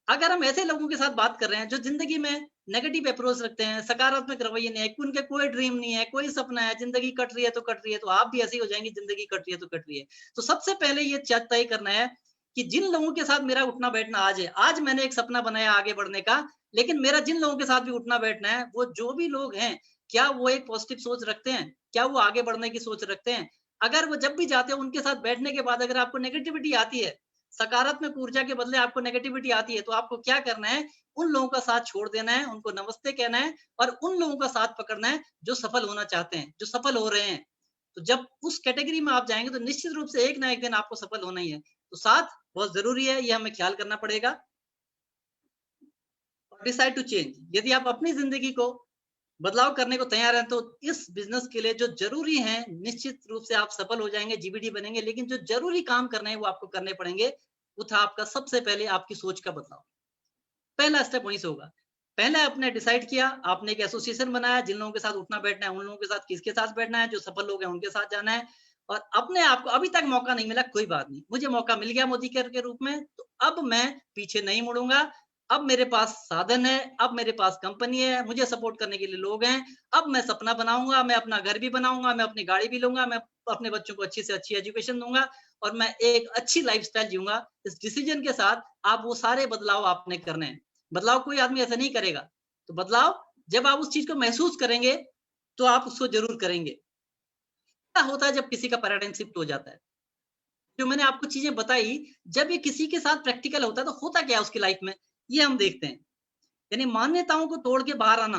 अगर हम ऐसे लोगों के साथ बात कर रहे हैं जो जिंदगी में नेगेटिव अप्रोच रखते हैं, सकारात्मक रवैये नहीं है, उनके कोई ड्रीम नहीं है, कोई सपना है, जिंदगी कट रही है तो कट रही है, तो आप भी ऐसे ही हो जाएंगे, जिंदगी कट रही है तो कट रही है। तो सबसे पहले ये तय करना है कि जिन लोगों के साथ मेरा उठना बैठना आज है, आज मैंने एक सपना बनाया आगे बढ़ने का, लेकिन मेरा जिन लोगों के साथ भी उठना बैठना है, वो जो भी लोग हैं, क्या वो एक पॉजिटिव सोच रखते हैं, क्या वो आगे बढ़ने की सोच रखते हैं। अगर वो जब भी जाते हैं उनके साथ बैठने के बाद अगर आपको नेगेटिविटी आती है, सकारात्मक ऊर्जा के बदले आपको नेगेटिविटी आती है, तो आपको क्या करना है, उन लोगों का साथ छोड़ देना है, उनको नमस्ते कहना है और उन लोगों का साथ पकड़ना है जो सफल होना चाहते हैं, जो सफल हो रहे हैं। तो जब उस कैटेगरी में आप जाएंगे तो निश्चित रूप से एक ना एक दिन आपको सफल होना ही है। तो साथ बहुत जरूरी है, ये हमें ख्याल करना पड़ेगा। Decide to change. यदि आप अपनी जिंदगी को बदलाव करने को तैयार हैं तो इस बिजनेस के लिए जो जरूरी है, निश्चित रूप से आप सफल हो जाएंगे, जीबीडी बनेंगे, लेकिन जो जरूरी काम करने हैं वो आपको करने पड़ेंगे। वो था आपका सबसे पहले आपकी सोच का बदलाव। पहला स्टेप वहीं से होगा। पहले आपने डिसाइड किया, आपने एक एसोसिएशन बनाया, जिन लोगों के साथ उठना बैठना है, उन लोगों के साथ, किसके साथ बैठना है, जो सफल लोग हैं उनके साथ जाना है। और अपने आप को अभी तक मौका नहीं मिला, कोई बात नहीं, मुझे मौका मिल गया मोदी केयर के रूप में, तो अब मैं पीछे नहीं मुड़ूंगा। अब मेरे पास साधन है, अब मेरे पास कंपनी है, मुझे सपोर्ट करने के लिए लोग हैं। अब मैं सपना बनाऊंगा, मैं अपना घर भी बनाऊंगा, मैं अपनी गाड़ी भी लूंगा, मैं अपने बच्चों को अच्छी से अच्छी एजुकेशन दूंगा और मैं एक अच्छी लाइफस्टाइल जीऊंगा। इस डिसीजन के साथ आप वो सारे बदलाव आपने करने हैं। बदलाव कोई आदमी ऐसा नहीं करेगा, तो बदलाव जब आप उस चीज को महसूस करेंगे तो आप उसको जरूर करेंगे। क्या होता है जब किसी का पैराडाइम शिफ्ट हो जाता है? जो मैंने आपको चीजें बताई, जब ये किसी के साथ प्रैक्टिकल होता है तो होता क्या है उसकी लाइफ में, ये हम देखते हैं। यानी मान्यताओं को तोड़ के बाहर आना,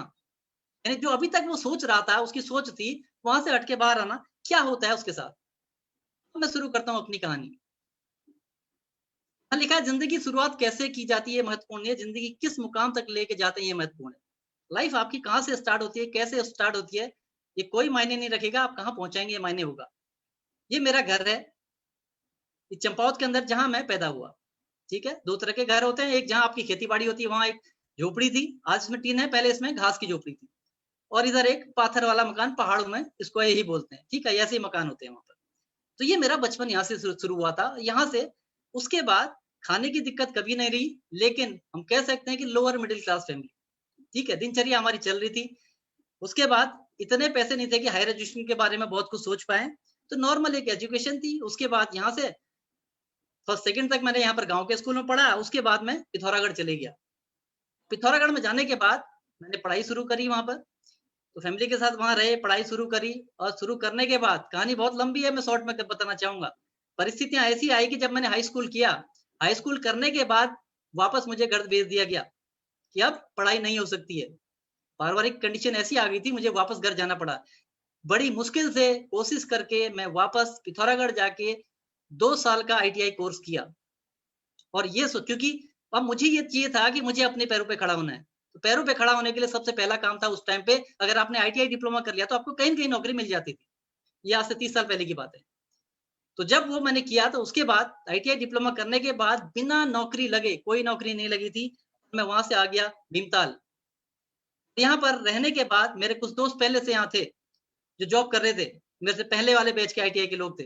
यानी जो अभी तक वो सोच रहा था, उसकी सोच थी, वहां से हट के बाहर आना, क्या होता है उसके साथ। तो मैं शुरू करता हूँ अपनी कहानी। यहाँ लिखा है, जिंदगी शुरुआत कैसे की जाती है महत्वपूर्ण है, जिंदगी किस मुकाम तक लेके जाते हैं ये महत्वपूर्ण है। लाइफ आपकी कहाँ से स्टार्ट होती है, कैसे स्टार्ट होती है, ये कोई मायने नहीं रखेगा, आप कहाँ पहुंचाएंगे ये मायने होगा। ये मेरा घर है, ये चंपावत के अंदर जहां मैं पैदा हुआ। ठीक है, दो तरह के घर होते हैं, एक जहां आपकी खेती बाड़ी होती है, वहां एक झोपड़ी थी, आज इसमें टीन है, पहले इसमें घास की झोपड़ी थी। और इधर एक पाथर वाला मकान पहाड़ों में, इसको यही बोलते हैं। ठीक है, ऐसे ही मकान होते हैं वहां पर। तो ये मेरा बचपन यहाँ से शुरू हुआ था, यहाँ से। उसके बाद खाने की दिक्कत कभी नहीं रही, लेकिन हम कह सकते हैं कि लोअर मिडिल क्लास फैमिली। ठीक है, दिनचर्या हमारी चल रही थी। उसके बाद इतने पैसे नहीं थे कि हायर एजुकेशन के बारे में बहुत कुछ सोच पाए, तो नॉर्मल एक एजुकेशन थी। उसके बाद यहाँ से फर्स्ट सेकंड तक मैंने यहाँ पर गांव के स्कूल में पढ़ा। उसके बाद मैं पिथौरागढ़ चले गया। पिथौरागढ़ में जाने के बाद मैंने पढ़ाई शुरू करी वहां पर, तो फैमिली के साथ वहां रहे, पढ़ाई शुरू करी। और शुरू करने के बाद कहानी बहुत लंबी है, मैं शॉर्ट में बताना चाहूंगा। परिस्थितियां ऐसी आई कि जब मैंने हाई स्कूल किया, हाई स्कूल करने के बाद वापस मुझे घर भेज दिया गया कि अब पढ़ाई नहीं हो सकती है। पारिवारिक कंडीशन ऐसी आ गई थी, मुझे वापस घर जाना पड़ा। बड़ी मुश्किल से कोशिश करके मैं वापस पिथौरागढ़ जाके 2 साल का ITI कोर्स किया। और ये क्योंकि अब मुझे ये चाहिए था कि मुझे अपने पैरों पे खड़ा होना है। तो पैरों पे खड़ा होने के लिए सबसे पहला काम था उस टाइम पे, अगर आपने ITI डिप्लोमा कर लिया तो आपको कहीं न कहीं नौकरी मिल जाती थी। ये आज से 30 साल पहले की बात है। तो जब वो मैंने किया, तो उसके बाद ITI डिप्लोमा करने के बाद बिना नौकरी लगे, कोई नौकरी नहीं लगी थी, मैं वहां से आ गया भीमताल। यहाँ पर रहने के बाद मेरे कुछ दोस्त पहले से यहाँ थे जो जॉब कर रहे थे, मेरे से पहले वाले बैच के ITI के लोग थे।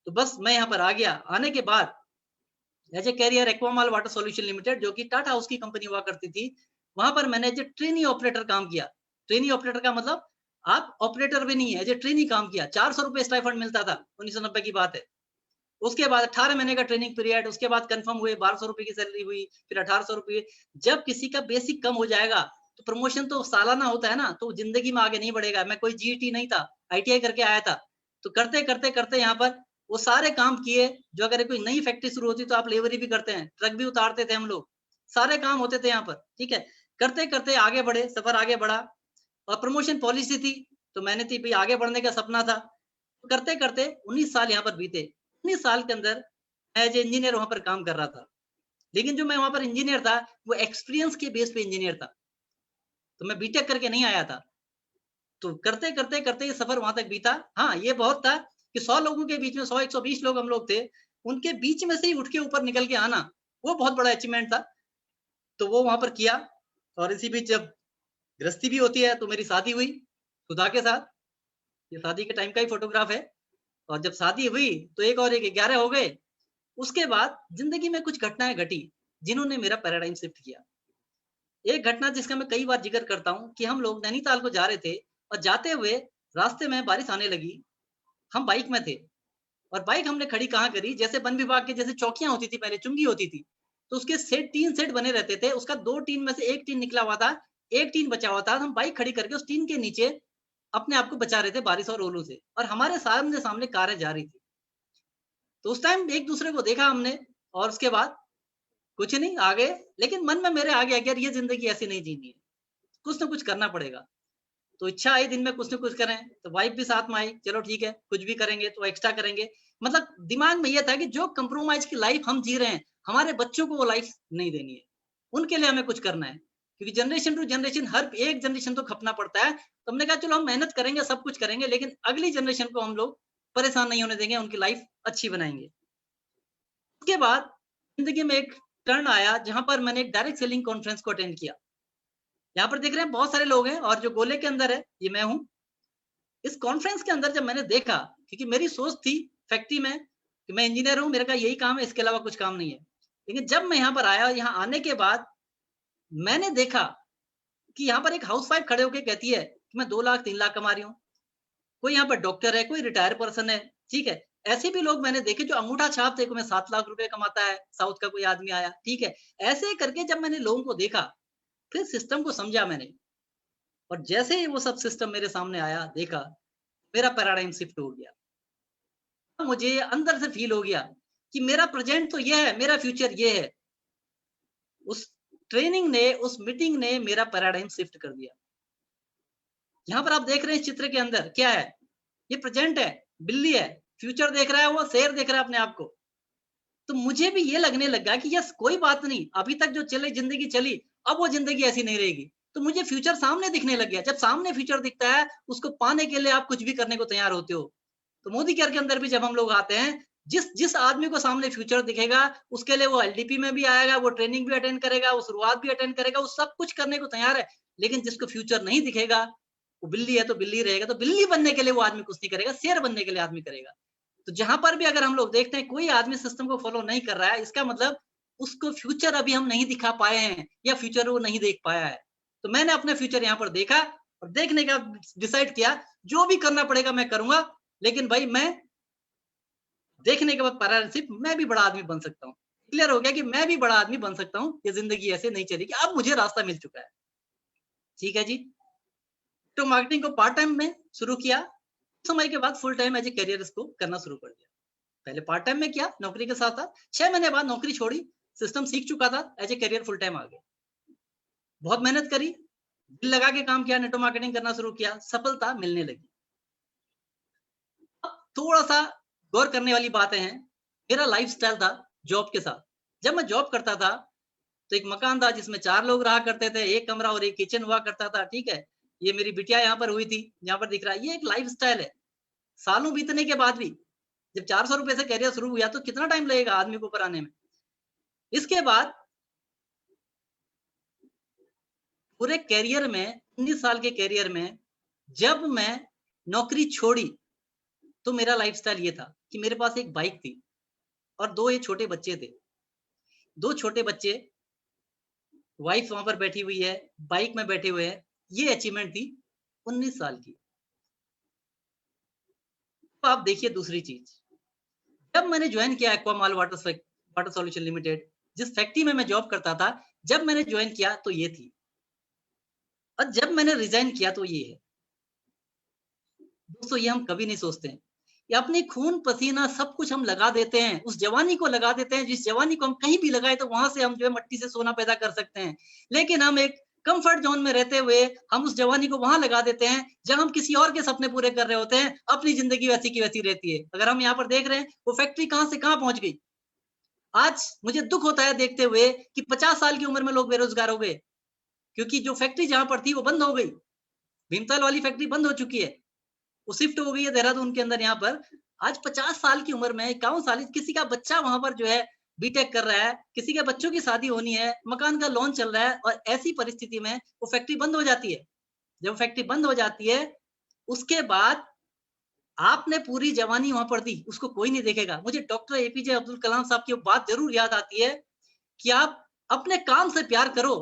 तो बस मैं यहाँ पर आ गया। आने के बाद as a career Aquamall water solution limited, जो कि टाटा हाउस की कंपनी हुआ करती थी, वहां पर मैंने एज ए ट्रेनी ऑपरेटर काम किया। ट्रेनी ऑपरेटर का मतलब आप ऑपरेटर भी नहीं है, एज ए ट्रेनी काम किया। 400 रुपए स्टाइफंड मिलता था, 1990 की बात है। उसके बाद 18 महीने का ट्रेनिंग पीरियड, उसके बाद कंफर्म हुए 1200 रुपए की सैलरी हुई, फिर 1800 रुपए। जब किसी का बेसिक कम हो जाएगा तो प्रमोशन तो सालाना होता है ना, तो जिंदगी में आगे नहीं बढ़ेगा। मैं कोई GET नहीं था, ITI करके आया था। तो करते करते करते यहाँ पर वो सारे काम किए, जो अगर कोई नई फैक्ट्री शुरू होती तो आप लेबरी भी करते हैं, ट्रक भी उतारते थे हम लोग, सारे काम होते थे यहाँ पर। ठीक है, करते करते आगे बढ़े, सफर आगे बढ़ा। और प्रमोशन पॉलिसी थी, तो मैंने थी भाई आगे बढ़ने का सपना था। तो करते करते 19 साल यहाँ पर बीते। 19 साल के अंदर मैं एज इंजीनियर वहां पर काम कर रहा था। लेकिन जो मैं वहां पर इंजीनियर था, वो एक्सपीरियंस के बेस पे इंजीनियर था, तो मैं बीटेक करके नहीं आया था। तो करते करते करते ये सफर वहां तक बीता। हाँ, ये बहुत था कि 100 लोगों के बीच में 100-120 लोग हम लोग थे, उनके बीच में से ही उठ के ऊपर निकल के आना, वो बहुत बड़ा अचीवमेंट था। तो वो वहां पर किया। और इसी बीच जब गृहस्थी भी होती है, तो मेरी शादी हुई सुधा के साथ। ये शादी के टाइम का ही फोटोग्राफ है। और जब शादी हुई तो एक और एक 11 हो गए। उसके बाद जिंदगी में कुछ घटनाएं घटी जिन्होंने मेरा पैराडाइम शिफ्ट किया। एक घटना जिसका मैं कई बार जिक्र करता हूँ कि हम लोग नैनीताल को जा रहे थे, और जाते हुए रास्ते में बारिश आने लगी। हम बाइक में थे, और बाइक हमने खड़ी कहाँ करी, जैसे वन विभाग के जैसे चौकियां होती थी पहले, चुंगी होती थी, तो उसके सेट 3 सेट बने रहते थे। उसका 2 टीन में से एक टीन निकला हुआ था, एक टीन बचा हुआ था। हम बाइक खड़ी करके उस टीन के नीचे अपने आप को बचा रहे थे बारिश और ओलों से, और हमारे सामने सामने कारें जा रही थी। तो उस टाइम एक दूसरे को देखा हमने, और उसके बाद कुछ नहीं, आ गए। लेकिन मन में मेरे आ गया कि यार ये जिंदगी ऐसी नहीं जीनी है, कुछ ना कुछ करना पड़ेगा। तो इच्छा आई दिन में कुछ न कुछ करें, तो वाइफ भी साथ में आई, चलो ठीक है कुछ भी करेंगे तो एक्स्ट्रा करेंगे। मतलब दिमाग में यह था कि जो कंप्रोमाइज की लाइफ हम जी रहे हैं, हमारे बच्चों को वो लाइफ नहीं देनी है, उनके लिए हमें कुछ करना है। क्योंकि जनरेशन टू जनरेशन हर एक जनरेशन तो खपना पड़ता है। तो हमने कहा चलो हम मेहनत करेंगे, सब कुछ करेंगे, लेकिन अगली जनरेशन को हम लोग परेशान नहीं होने देंगे, उनकी लाइफ अच्छी बनाएंगे। उसके बाद जिंदगी में एक टर्न आया जहां पर मैंने एक डायरेक्ट सेलिंग कॉन्फ्रेंस को अटेंड किया। यहाँ पर देख रहे हैं बहुत सारे लोग हैं, और जो गोले के अंदर है ये मैं हूँ। इस कॉन्फ्रेंस के अंदर जब मैंने देखा, क्योंकि मेरी सोच थी फैक्ट्री में कि मैं इंजीनियर हूँ, मेरे का यही काम है, इसके अलावा कुछ काम नहीं है। लेकिन जब मैं यहाँ पर आया, यहाँ आने के बाद मैंने देखा कि यहाँ पर एक हाउसवाइफ खड़े होकर कहती है कि मैं 2 लाख 3 लाख कमा रही हूँ। कोई यहाँ पर डॉक्टर है, कोई रिटायर पर्सन है, ठीक है। ऐसे भी लोग मैंने देखे जो अंगूठा छाप थे, मैं 7 लाख रुपए कमाता है, साउथ का कोई आदमी आया, ठीक है। ऐसे करके जब मैंने लोगों को देखा, फिर सिस्टम को समझा मैंने, और जैसे ही वो सब सिस्टम मेरे सामने आया, देखा, मेरा पैराडाइम शिफ्ट हो गया। मुझे अंदर से फील हो गया कि मेरा प्रेजेंट तो ये है, मेरा फ्यूचर ये है। उस ट्रेनिंग ने, उस मीटिंग ने मेरा पैराडाइम शिफ्ट कर दिया। यहाँ पर आप देख रहे हैं इस चित्र के अंदर क्या है, ये प्रेजेंट है, बिल्ली है, फ्यूचर देख रहा है, वो शेर देख रहा है अपने आप को। तो मुझे भी ये लगने लगा कि यस, कोई बात नहीं, अभी तक जो चले जिंदगी चली, अब वो जिंदगी ऐसी नहीं रहेगी। तो मुझे फ्यूचर सामने दिखने लग गया। जब सामने फ्यूचर दिखता है, उसको पाने के लिए आप कुछ भी करने को तैयार होते हो। तो मोदी केयर के अंदर भी जब हम लोग आते हैं, जिस आदमी को सामने फ्यूचर दिखेगा, उसके लिए वो एलडीपी में भी आएगा, वो ट्रेनिंग भी अटेंड करेगा, वो शुरुआत भी अटेंड करेगा, वो सब कुछ करने को तैयार है। लेकिन जिसको फ्यूचर नहीं दिखेगा, वो बिल्ली है तो बिल्ली रहेगा। तो बिल्ली बनने के लिए वो आदमी कुछ नहीं करेगा, शेर बनने के लिए आदमी करेगा। तो जहां पर भी अगर हम लोग देखते हैं कोई आदमी सिस्टम को फॉलो नहीं कर रहा है, इसका मतलब उसको फ्यूचर अभी हम नहीं दिखा पाए हैं, या फ्यूचर वो नहीं देख पाया है। तो मैंने अपने फ्यूचर यहाँ पर देखा, और देखने का डिसाइड किया, जो भी करना पड़ेगा मैं करूंगा। लेकिन भाई, मैं देखने के बाद पैराडाइम, मैं भी बड़ा आदमी बन सकता हूँ। क्लियर हो गया कि मैं भी बड़ा आदमी बन सकता हूँ, ये जिंदगी ऐसे नहीं चलेगी। अब मुझे रास्ता मिल चुका है, ठीक है जी। तो मार्केटिंग को पार्ट टाइम में शुरू किया, समय के बाद full time as a career इसको करना शुरू कर दिया। पहले पार्ट टाइम में किया नौकरी के साथ साथ, 6 महीने बाद नौकरी छोड़ी, सिस्टम सीख चुका था, as a career full time आ गया। बहुत मेहनत करी, दिल लगा के काम किया, नेटवर्क मार्केटिंग करना शुरू किया, सफलता मिलने लगी। अब थोड़ा सा गौर करने वाली बातें हैं। मेरा लाइफस्टाइल था जॉब के साथ। जब मैं जॉब करता था तो एक मकान था जिसमें 4 लोग रहा करते थे, एक कमरा और एक किचन हुआ करता था, ठीक है। ये मेरी बिटिया यहाँ पर हुई थी, यहाँ पर दिख रहा है। ये एक लाइफस्टाइल है। सालों बीतने के बाद भी जब 400 रुपए से करियर शुरू हुआ तो कितना टाइम लगेगा आदमी को ऊपर आने में। इसके बाद पूरे करियर में, 19 साल के करियर में, जब मैं नौकरी छोड़ी तो मेरा लाइफस्टाइल ये था कि मेरे पास एक बाइक थी और 2 ये छोटे बच्चे थे। 2 छोटे बच्चे, वाइफ वहां पर बैठी हुई है, बाइक में बैठे हुए हैं। ये अचीवमेंट थी 19 साल की। तो आप देखिए दूसरी चीज, जब मैंने ज्वाइन किया एक्वामाल वाटर सॉल्यूशन लिमिटेड, जिस फैक्ट्री में मैं जॉब करता था, जब मैंने ज्वाइन किया तो ये थी, और जब मैंने रिजाइन किया तो ये है। दोस्तों, ये हम कभी नहीं सोचते हैं। ये अपने खून पसीना सब कुछ हम लगा देते हैं, उस जवानी को लगा देते हैं, जिस जवानी को हम कहीं भी लगाए तो वहां से हम जो है मट्टी से सोना पैदा कर सकते हैं। लेकिन हम एक कंफर्ट जोन में रहते हुए हम उस जवानी को वहां लगा देते हैं जहां हम किसी और के सपने पूरे कर रहे होते हैं। अपनी जिंदगी वैसी की वैसी रहती है। अगर हम यहाँ पर देख रहे हैं, वो फैक्ट्री कहां से कहां पहुंच गई। आज मुझे दुख होता है देखते हुए कि 50 साल की उम्र में लोग बेरोजगार हो गए, क्योंकि जो फैक्ट्री जहां पर थी वो बंद हो गई। भीमताल वाली फैक्ट्री बंद हो चुकी है, वो शिफ्ट हो गई है देहरादून के अंदर। यहाँ पर आज 50 साल की उम्र में, 51 साल, किसी का बच्चा वहां पर जो है बीटेक कर रहा है, किसी के बच्चों की शादी होनी है, मकान का लोन चल रहा है, और ऐसी परिस्थिति में वो फैक्ट्री बंद हो जाती है। जब फैक्ट्री बंद हो जाती है, उसके बाद आपने पूरी जवानी वहां पर दी, उसको कोई नहीं देखेगा। मुझे डॉक्टर एपीजे अब्दुल कलाम साहब की बात जरूर याद आती है कि आप अपने काम से प्यार करो,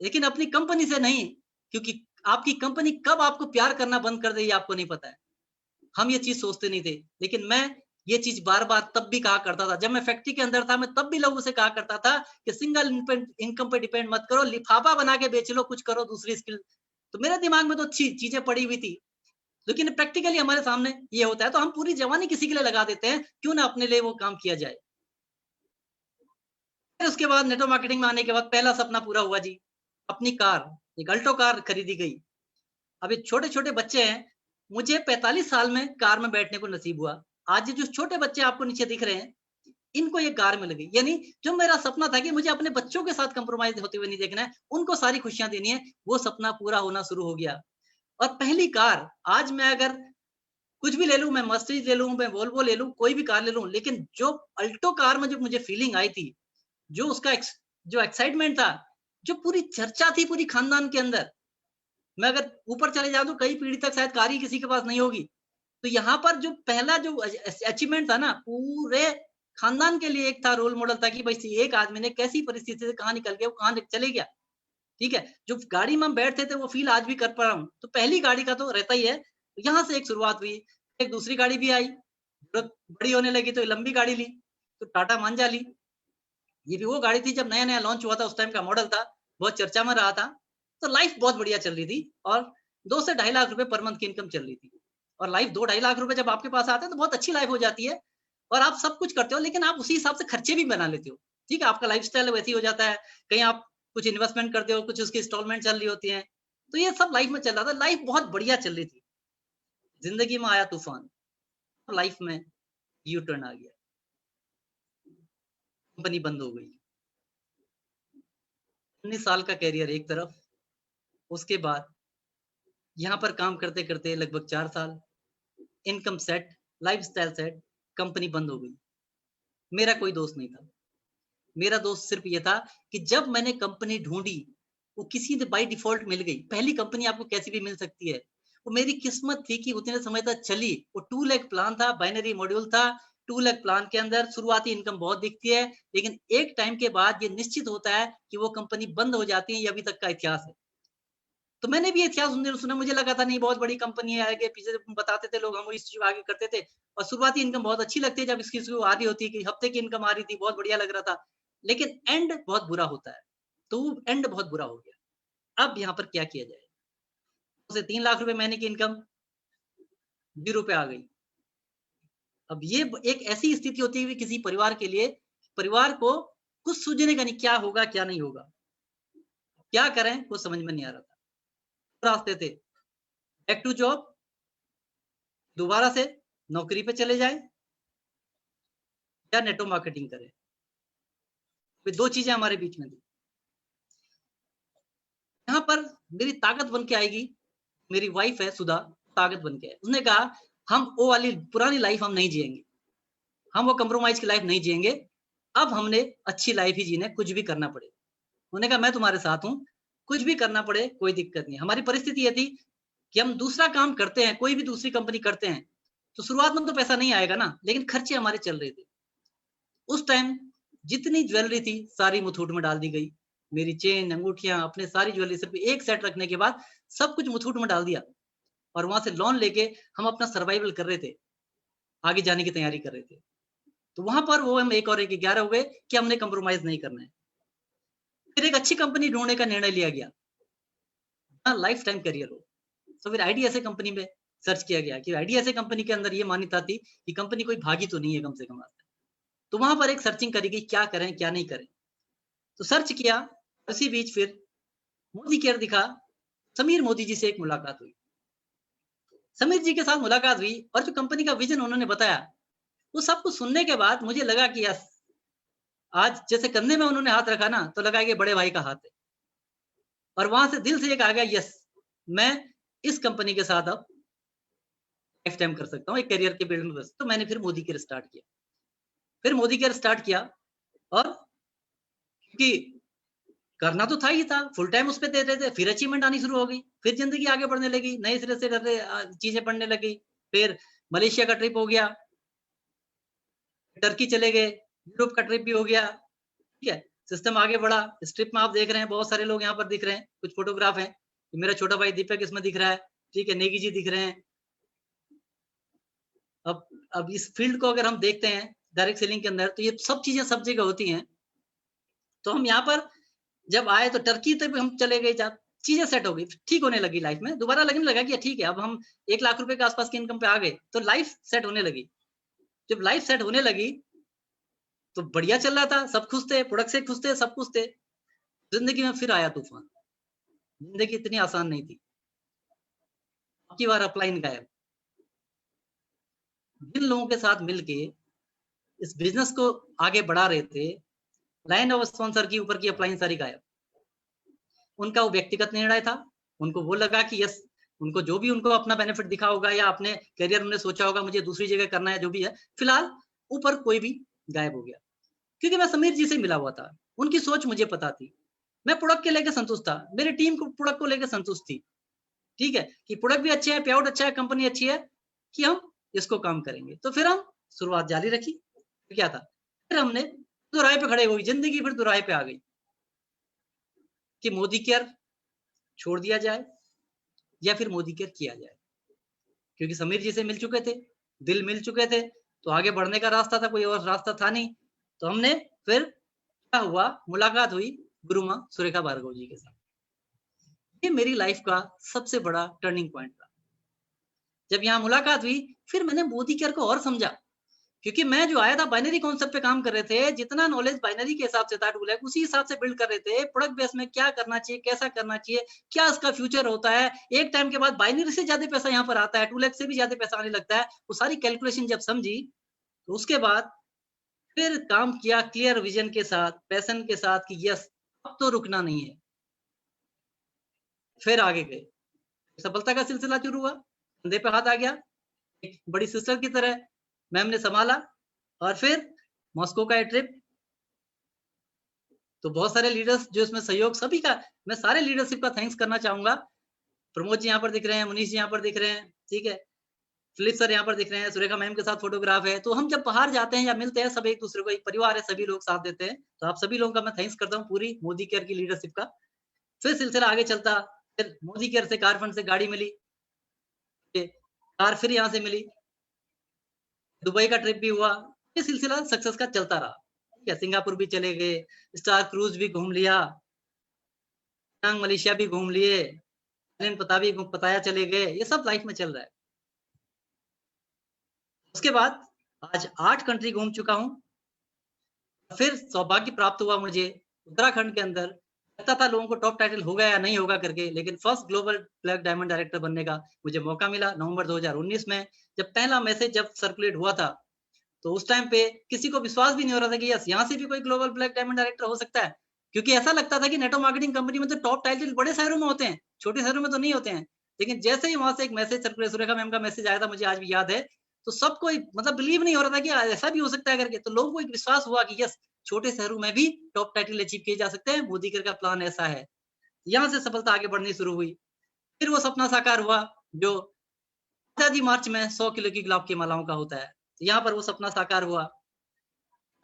लेकिन अपनी कंपनी से नहीं, क्योंकि आपकी कंपनी कब आपको प्यार करना बंद कर देगी आपको नहीं पता है। हम ये चीज सोचते नहीं थे, लेकिन मैं ये चीज बार बार तब भी कहा करता था। जब मैं फैक्ट्री के अंदर था, मैं तब भी लोगों से कहा करता था कि सिंगल इनकम पे डिपेंड मत करो, लिफाफा बना के बेच लो, कुछ करो दूसरी स्किल। तो मेरे दिमाग में तो अच्छी चीजें पड़ी हुई थी, लेकिन प्रैक्टिकली हमारे सामने ये होता है तो हम पूरी जवानी किसी के लिए लगा देते हैं, क्यों ना अपने लिए वो काम किया जाए। फिर उसके बाद नेटवर्क मार्केटिंग में आने के बाद पहला सपना पूरा हुआ जी, अपनी कार, एक अल्टो कार खरीदी गई। अभी छोटे छोटे बच्चे हैं, मुझे 45 साल में कार में बैठने को नसीब हुआ। आज जो छोटे बच्चे आपको नीचे दिख रहे हैं, इनको ये कार मिल गई। यानी जो मेरा सपना था कि मुझे अपने बच्चों के साथ कंप्रोमाइज होते हुए नहीं देखना है, उनको सारी खुशियां देनी है, वो सपना पूरा होना शुरू हो गया। और पहली कार, आज मैं अगर कुछ भी ले लूं, मैं मर्सिडीज ले लूं, मैं वोल्वो ले लूं, कोई भी कार ले लूं, लेकिन जो अल्टो कार में जो मुझे फीलिंग आई थी, जो उसका जो एक्साइटमेंट था, जो पूरी चर्चा थी पूरी खानदान के अंदर, मैं अगर ऊपर चले जाऊं तो कई पीढ़ी तक शायद कार ही किसी के पास नहीं होगी। तो यहाँ पर जो पहला जो अचीवमेंट था ना, पूरे खानदान के लिए एक था, रोल मॉडल था कि भाई एक आदमी ने कैसी परिस्थिति से कहाँ निकल गया, वो कहाँ चले गया। ठीक है, जो गाड़ी में हम बैठते थे वो फील आज भी कर पा रहा हूँ। तो पहली गाड़ी का तो रहता ही है, यहाँ से एक शुरुआत हुई। एक दूसरी गाड़ी भी आई, जरूरत बड़ी होने लगी तो लंबी गाड़ी ली, तो टाटा मांझा ली। ये भी वो गाड़ी थी जब नया नया लॉन्च हुआ था, उस टाइम का मॉडल था, बहुत चर्चा में रहा था। तो लाइफ बहुत बढ़िया चल रही थी और 2 से 2.5 लाख रुपए पर मंथ की इनकम चल रही थी। और लाइफ 2-2.5 लाख रुपए जब आपके पास आते हैं तो बहुत अच्छी लाइफ हो जाती है और आप सब कुछ करते हो, लेकिन आप उसी हिसाब से खर्चे भी बना लेते हो। ठीक है, आपका लाइफस्टाइल वैसे ही हो जाता है। कहीं आप कुछ इन्वेस्टमेंट करते हो, कुछ उसकी इंस्टॉलमेंट चल रही होती है। तो ये सब लाइफ में चल रहा था, लाइफ बहुत बढ़िया चल रही थी। जिंदगी में आया तूफान, लाइफ में यू टर्न आ गया, कंपनी बंद हो गई। 19 साल का कैरियर एक तरफ, उसके बाद यहाँ पर काम करते करते लगभग 4 साल, income set, lifestyle set, company बंद हो गई। मेरा कोई दोस्त नहीं था। मेरा दोस्त सिर्फ ये था कि जब मैंने कंपनी ढूंढी, वो किसी ने बाय डिफॉल्ट मिल गई। पहली कंपनी आपको कैसी भी मिल सकती है, वो मेरी किस्मत थी कि उतने समय तक चली। वो 2 लाख प्लान था, बाइनरी मॉड्यूल था। 2 लाख प्लान के अंदर शुरुआती इनकम बहुत दिखती है, लेकिन एक टाइम के बाद ये निश्चित होता है कि वो कंपनी बंद हो जाती है। ये अभी तक का इतिहास है। तो मैंने भी इतिहास सुना, मुझे लगा था नहीं बहुत बड़ी कंपनी है, आगे पीछे बताते थे लोग, हम इस चीज आगे करते थे और शुरुआती इनकम बहुत अच्छी लगती है। जब इसकी आ रही होती है कि हफ्ते की इनकम आ रही थी, बहुत बढ़िया लग रहा था, लेकिन एंड बहुत बुरा होता है। तो एंड बहुत बुरा हो गया। अब यहाँ पर क्या किया जाए, उसे 3 लाख रुपए महीने की इनकम 0 पे आ गई। अब ये एक ऐसी स्थिति होती है किसी परिवार के लिए, परिवार को कुछ सूझने का नहीं, क्या होगा क्या नहीं होगा, क्या करें कुछ समझ में नहीं आ रहा था। रास्ते थे, बैक टू जॉब, दोबारा से नौकरी पे चले जाए या नेटवर्क मार्केटिंग करें। तो 2 चीजें हमारे बीच में थी। यहाँ पर मेरी ताकत बन के आएगी, मेरी वाइफ है सुधा, ताकत बन के है। उसने कहा हम वो वाली पुरानी लाइफ हम नहीं जिएंगे, हम वो कंप्रोमाइज की लाइफ नहीं जिएंगे, अब हमने अच्छी लाइफ ही जीने, कुछ भी करना पड़े। उन्होंने कहा मैं तुम्हारे साथ हूँ, कुछ भी करना पड़े कोई दिक्कत नहीं। हमारी परिस्थिति ये थी कि हम दूसरा काम करते हैं, कोई भी दूसरी कंपनी करते हैं, तो शुरुआत में तो पैसा नहीं आएगा ना, लेकिन खर्चे हमारे चल रहे थे। उस टाइम जितनी ज्वेलरी थी सारी मुथूट में डाल दी गई। मेरी चेन, अंगूठियां, अपने सारी ज्वेलरी सिर्फ एक सेट रखने के बाद सब कुछ मुथूट में डाल दिया और वहां से लोन लेके हम अपना सर्वाइवल कर रहे थे, आगे जाने की तैयारी कर रहे थे। तो वहां पर वो हम 1 और 1 11 हो गए कि हमने कंप्रोमाइज नहीं करना है। फिर एक अच्छी कंपनी ढूंढने का निर्णय लिया गया, लाइफ टाइम करियर हो। तो फिर आईडीएसए कंपनी में सर्च किया गया कि आईडीएसए कंपनी के अंदर ये मान्यता थी कि कंपनी कोई भागी तो नहीं है कम से कम। तो वहां पर एक सर्चिंग करी गई, क्या करें क्या नहीं करें। तो सर्च किया, उसी बीच फिर मोदी केयर दिखा, समीर मोदी जी से एक मुलाकात हुई। समीर जी के साथ मुलाकात हुई और जो कंपनी का विजन उन्होंने बताया, वो सब कुछ सुनने के बाद मुझे लगा कि यस, आज जैसे कंधे में उन्होंने हाथ रखा ना, तो लगा कि बड़े भाई का हाथ है। और वहां से दिल से एक आ गया, यस मैं इस कंपनी के साथ अब लाइफ टाइम कर सकता हूँ, एक करियर के बिल्ड में बस। तो मैंने फिर मोदी केयर स्टार्ट किया। फिर मोदी केयर स्टार्ट किया और क्योंकि करना तो था ही था, फुल टाइम उस पे दे रहे थे। फिर अचीवमेंट आनी शुरू हो गई, फिर जिंदगी आगे बढ़ने लगी, नए सिरे से चीजें पढ़ने लगी। फिर मलेशिया का ट्रिप हो गया, टर्की चले गए, यूरोप का ट्रिप भी हो गया। ठीक है, सिस्टम आगे बढ़ा। इस ट्रिप में आप देख रहे हैं बहुत सारे लोग यहाँ पर दिख रहे हैं, कुछ फोटोग्राफ हैं। मेरा छोटा भाई दीपक इसमें दिख रहा है, ठीक है, नेगी जी दिख रहे हैं। अब इस फील्ड को अगर हम देखते हैं डायरेक्ट सेलिंग के अंदर, तो ये सब चीजें सब जगह होती हैं। तो हम यहाँ पर जब आए तो टर्की तक हम चले गए, जब चीजें सेट हो गई, ठीक होने लगी लाइफ में, दोबारा लगने लगा कि ठीक है अब हम 1 लाख रुपए के आसपास की इनकम पे आ गए, तो लाइफ सेट होने लगी। जब लाइफ सेट होने लगी तो बढ़िया चल रहा था, सब खुश थे, प्रोडक्ट से खुश थे, सब कुछ थे। जिंदगी में फिर आया तूफान। जिंदगी इतनी आसान नहीं थी। अब की बार अपलाइन गायब। जिन लोगों के साथ मिलके इस बिजनेस को आगे बढ़ा रहे थे, लाइन ऑफ स्पॉन्सर की ऊपर की अपलाइन सारी गायब। उनका वो व्यक्तिगत निर्णय था, उनको वो लगा कि यस, उनको जो भी उनको अपना बेनिफिट दिखा होगा या अपने करियर में सोचा होगा मुझे दूसरी जगह करना है, जो भी है, फिलहाल ऊपर कोई भी गायब हो गया। क्योंकि मैं समीर जी से मिला हुआ था, उनकी सोच मुझे पता थी, मैं प्रोडक्ट के लेकर संतुष्ट था, मेरी टीम को प्रोडक्ट को लेकर संतुष्ट थी। ठीक है, कि प्रोडक्ट भी अच्छे हैं, पे आउट अच्छा है, कंपनी अच्छी है, कि हम इसको काम करेंगे। तो फिर हम शुरुआत जारी रखी। फिर क्या था, फिर हमने दोराहे पे खड़े हुई, जिंदगी फिर दोराहे पे आ गई कि मोदी केयर छोड़ दिया जाए या फिर मोदी केयर किया जाए, क्योंकि समीर जी से मिल चुके थे, दिल मिल चुके थे, तो आगे बढ़ने का रास्ता था, कोई और रास्ता था नहीं। तो हमने फिर क्या हुआ, मुलाकात हुई गुरु माँ सुरेखा भार्गव जी के साथ। ये मेरी लाइफ का सबसे बड़ा टर्निंग पॉइंट था। जब यहाँ मुलाकात हुई, फिर मैंने मोदी केयर को और समझा, क्योंकि मैं जो आया था बाइनरी कॉन्सेप्ट पे काम कर रहे थे, जितना नॉलेज बाइनरी के हिसाब से था टूलैक, उसी हिसाब से बिल्ड कर रहे थे। प्रोडक्ट बेस में क्या करना चाहिए, कैसा करना चाहिए, क्या इसका फ्यूचर होता है, एक टाइम के बाद बाइनरी से ज्यादा पैसा यहाँ पर आता है, टूलैक से भी ज्यादा पैसा आने लगता है, वो सारी कैलकुलेशन जब समझी, तो उसके बाद फिर काम किया क्लियर विजन के साथ, पैशन के साथ, कि यस अब तो रुकना नहीं है। फिर आगे गए, सफलता का सिलसिला शुरू हुआ, कंधे पे हाथ आ गया, एक बड़ी सिस्टर की तरह मैम ने संभाला, और फिर मॉस्को का ट्रिप। तो बहुत सारे लीडर्स जो इसमें सहयोग, सभी का मैं सारे लीडरशिप का थैंक्स करना चाहूंगा। प्रमोद जी यहाँ पर दिख रहे हैं, मुनीष जी यहाँ पर दिख रहे हैं, ठीक है, फिलिप सर यहाँ पर दिख रहे हैं, सुरेखा मैम के साथ फोटोग्राफ है। तो हम जब बाहर जाते हैं या मिलते हैं, सब एक दूसरे को, एक परिवार है, सभी लोग साथ देते हैं। तो आप सभी लोगों का मैं थैंक्स करता हूँ, पूरी मोदी केयर की लीडरशिप का। फिर सिलसिला आगे चलता, फिर मोदी केयर से कार फंड से गाड़ी मिली, कार फिर यहाँ से मिली, दुबई का ट्रिप भी हुआ, ये सिलसिला सक्सेस का चलता रहा। ठीक है, सिंगापुर भी चले गए, स्टार क्रूज भी घूम लिया, मलेशिया भी घूम लिए, पताया चले गए, ये सब लाइफ में चल रहा है। उसके बाद आज 8 कंट्री घूम चुका हूँ। फिर सौभाग्य प्राप्त हुआ मुझे उत्तराखंड के अंदर, लगता था लोगों को टॉप टाइटल होगा या नहीं होगा करके, लेकिन first global black diamond director बनने का मुझे मौका मिला नवंबर 2019 में। जब पहला मैसेज जब सर्कुलेट हुआ था, तो उस टाइम पे किसी को विश्वास भी नहीं हो रहा था कि यस यहाँ से भी कोई ग्लोबल ब्लैक डायमंड डायरेक्टर हो सकता है, क्योंकि ऐसा लगता था कि नेटवर्क मार्केटिंग कंपनी में तो टॉप टाइटल बड़े शहरों में होते हैं, छोटे शहरों में तो नहीं होते हैं। लेकिन जैसे ही वहां से एक मैसेज सर्कुलेट, सुरेखा मैम का मैसेज आया था, मुझे आज भी याद है, तो सबको मतलब बिलीव नहीं हो रहा था कि ऐसा भी हो सकता है करके। तो लोगों को एक विश्वास हुआ कि यस छोटे शहरों में भी टॉप टाइटल अचीव किए जा सकते हैं, मोदी का प्लान ऐसा है। यहाँ से सफलता आगे बढ़नी शुरू हुई। फिर वो सपना साकार हुआ जो आजादी मार्च में 100 किलो की गुलाब की मालाओं का होता है, यहाँ पर वो सपना साकार हुआ।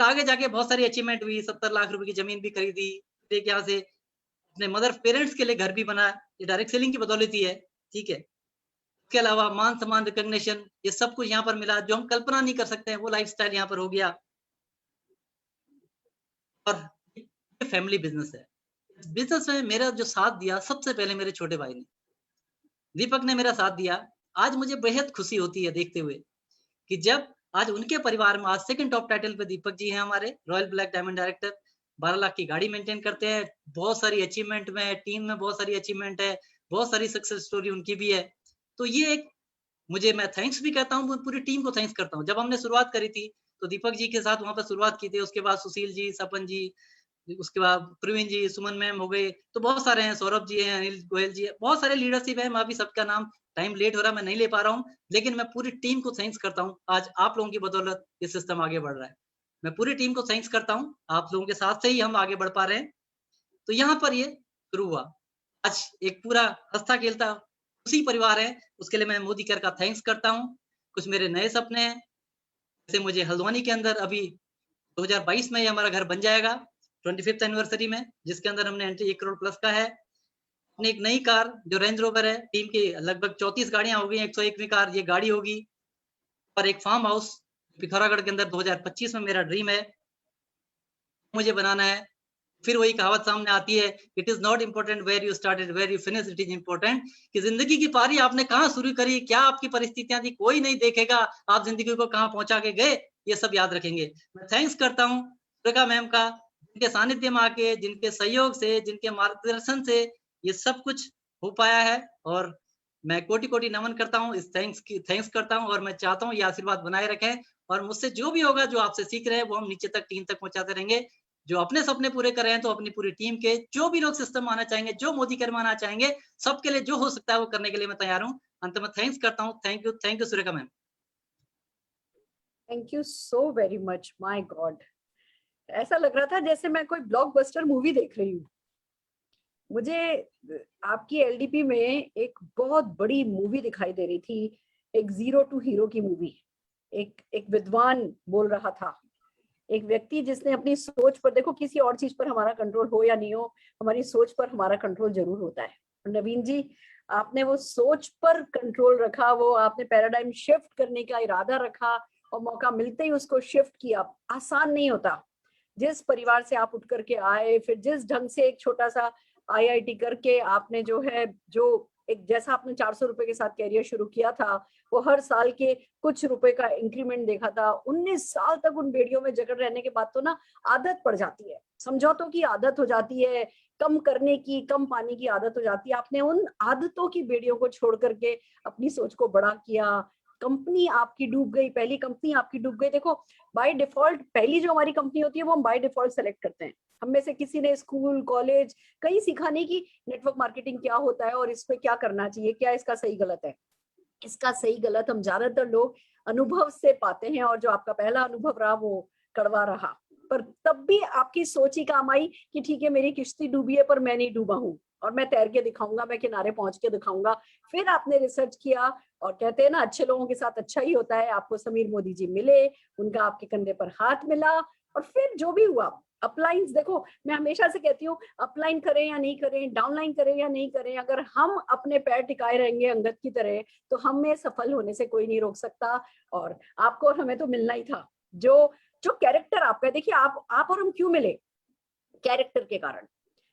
तो आगे जाके बहुत सारी अचीवमेंट हुई, 70 लाख रुपए की जमीन भी खरीदी, फिर यहाँ से अपने मदर पेरेंट्स के लिए घर भी बना, ये डायरेक्ट सेलिंग की बदौलत ही है, ठीक है। इसके अलावा मान सम्मान, रिकॉग्निशन, ये सब कुछ यहाँ पर मिला जो हम कल्पना नहीं कर सकते हैं, वो लाइफस्टाइल यहाँ पर हो गया। और ये फैमिली बिजनेस है। बिजनेस में मेरा जो साथ दिया सबसे पहले मेरे छोटे भाई ने, दीपक ने मेरा साथ दिया। आज मुझे बेहद खुशी होती है देखते हुए कि जब आज उनके परिवार में आज सेकंड टॉप टाइटल पे दीपक जी हैं हमारे, royal black diamond director, 12 lakh की गाड़ी मेंटेन करते हैं, बहुत सारी अचीवमेंट में, टीम में बहुत सारी अचीवमेंट है, बहुत सारी सक्सेस स्टोरी उनकी भी है। तो ये एक मैं थैंक्स भी कहता हूँ, पूरी टीम को थैंक्स करता हूँ। जब हमने शुरुआत करी थी तो दीपक जी के साथ वहां पर शुरुआत की थी, उसके बाद सुशील जी, सपन जी, उसके बाद प्रवीण जी, सुमन मैम हो गए, तो बहुत सारे हैं, सौरभ जी हैं, अनिल गोयल जी है, बहुत सारे लीडरशिप है। मैं अभी सबका नाम, टाइम लेट हो रहा है, मैं नहीं ले पा रहा हूँ, लेकिन मैं पूरी टीम को थैंक्स करता हूँ। आज आप लोगों की बदौलत ये सिस्टम आगे बढ़ रहा है। मैं पूरी टीम को थैंक्स करता हूँ, आप लोगों के साथ से ही हम आगे बढ़ पा रहे हैं। तो यहाँ पर ये शुरू हुआ। आज एक पूरा हंसता खेलता उसी परिवार है, उसके लिए मैं मोदी केयर का थैंक्स करता हूँ। कुछ मेरे नए सपने हैं, जैसे मुझे हल्द्वानी के अंदर अभी 2022 में ये हमारा घर बन जाएगा, 25th एनिवर्सरी में, जिसके अंदर हमने एंट्री 1 करोड़ प्लस का है। अपनी एक नई कार जो रेंज रोवर है, टीम की लगभग 34 गाड़ियां हो गई, 101वीं कार ये गाड़ी होगी। और एक फार्म हाउस पिथौरागढ़ के अंदर 2025 में मेरा ड्रीम है, मुझे बनाना है। फिर वही कहावत सामने आती है, it is not important where you started, where you finish, it is important कि जिंदगी की पारी आपने कहाँ शुरू करी, क्या आपकी परिस्थितियां थी, कोई नहीं देखेगा आप जिंदगी को कहाँ पहुंचा के गए, ये सब याद रखेंगे। मैं थैंक्स करता हूँ सुरेखा मैम का, जिनके सानिध्य में आके, जिनके सहयोग से, जिनके मार्गदर्शन से ये सब कुछ हो पाया है। और मैं कोटि कोटि नमन करता हूँ, इस थैंक्स करता हूँ, और मैं चाहता हूँ ये आशीर्वाद बनाए रखें, और मुझसे जो भी होगा, जो आपसे सीख रहे हैं, वो हम नीचे तक, टीम तक पहुंचाते रहेंगे। जो अपने सपने पूरे कर रहे हैं, तो अपनी पूरी टीम के, जो भी लोग सिस्टम आना चाहेंगे, जो मोदी केयर में आना चाहेंगे, सबके लिए जो हो सकता है वो करने के लिए मैं तैयार हूँ। अंत में थैंक्स करता हूँ। Thank you Surekha ma'am. Thank you so very much. My God, ऐसा लग रहा था जैसे मैं कोई ब्लॉकबस्टर मूवी देख रही हूँ। मुझे आपकी एलडीपी में एक बहुत बड़ी मूवी दिखाई दे रही थी, एक जीरो टू हीरो की मूवी। एक विद्वान बोल रहा था, एक व्यक्ति जिसने अपनी सोच पर, देखो किसी और चीज पर हमारा कंट्रोल हो या नहीं हो, हमारी सोच पर हमारा कंट्रोल जरूर होता है। नवीन जी, आपने वो सोच पर कंट्रोल रखा, वो आपने पैराडाइम शिफ्ट करने का इरादा रखा और मौका मिलते ही उसको शिफ्ट किया। आसान नहीं होता। जिस परिवार से आप उठ करके आए, फिर जिस ढंग से एक छोटा सा आईआईटी करके आपने जो है, जो एक जैसा आपने 400 रुपए के साथ कैरियर शुरू किया था, वो हर साल के कुछ रुपए का इंक्रीमेंट देखा था। 19 साल तक उन बेड़ियों में जकड़ रहने के बाद तो ना आदत पड़ जाती है, समझौतों की आदत हो जाती है, कम करने की, कम पाने की आदत हो जाती है। आपने उन आदतों की बेड़ियों को छोड़ करके अपनी सोच को बड़ा किया। कंपनी आपकी डूब गई, पहली कंपनी आपकी डूब गई। देखो, बाय डिफॉल्ट पहली जो हमारी कंपनी होती है वो हम बाय डिफॉल्ट सेलेक्ट करते हैं। हम में से किसी ने स्कूल कॉलेज कहीं सीखा नहीं कि नेटवर्क मार्केटिंग क्या होता है और इसमें क्या करना चाहिए, क्या इसका सही गलत है। इसका सही गलत हम ज्यादातर लोग अनुभव से पाते हैं, और जो आपका पहला अनुभव रहा वो कड़वा रहा। पर तब भी आपकी सोच ही काम आई कि ठीक है, मेरी किश्ती डूबी है पर मैं नहीं डूबा हूं और मैं तैर के दिखाऊंगा, मैं किनारे पहुंच के दिखाऊंगा। फिर आपने रिसर्च किया, और कहते हैं ना अच्छे लोगों के साथ अच्छा ही होता है। आपको समीर मोदी जी मिले, उनका आपके कंधे पर हाथ मिला, और फिर जो भी हुआ, अपलाइंस, देखो मैं हमेशा से कहती हूँ, अपलाइन करें या नहीं करें, डाउनलाइन करें या नहीं करें, अगर हम अपने पैर टिकाए रहेंगे अंगद की तरह, तो हमें सफल होने से कोई नहीं रोक सकता। और आपको और हमें तो मिलना ही था। जो जो कैरेक्टर आपका, देखिए आप और हम क्यों मिले, कैरेक्टर के कारण।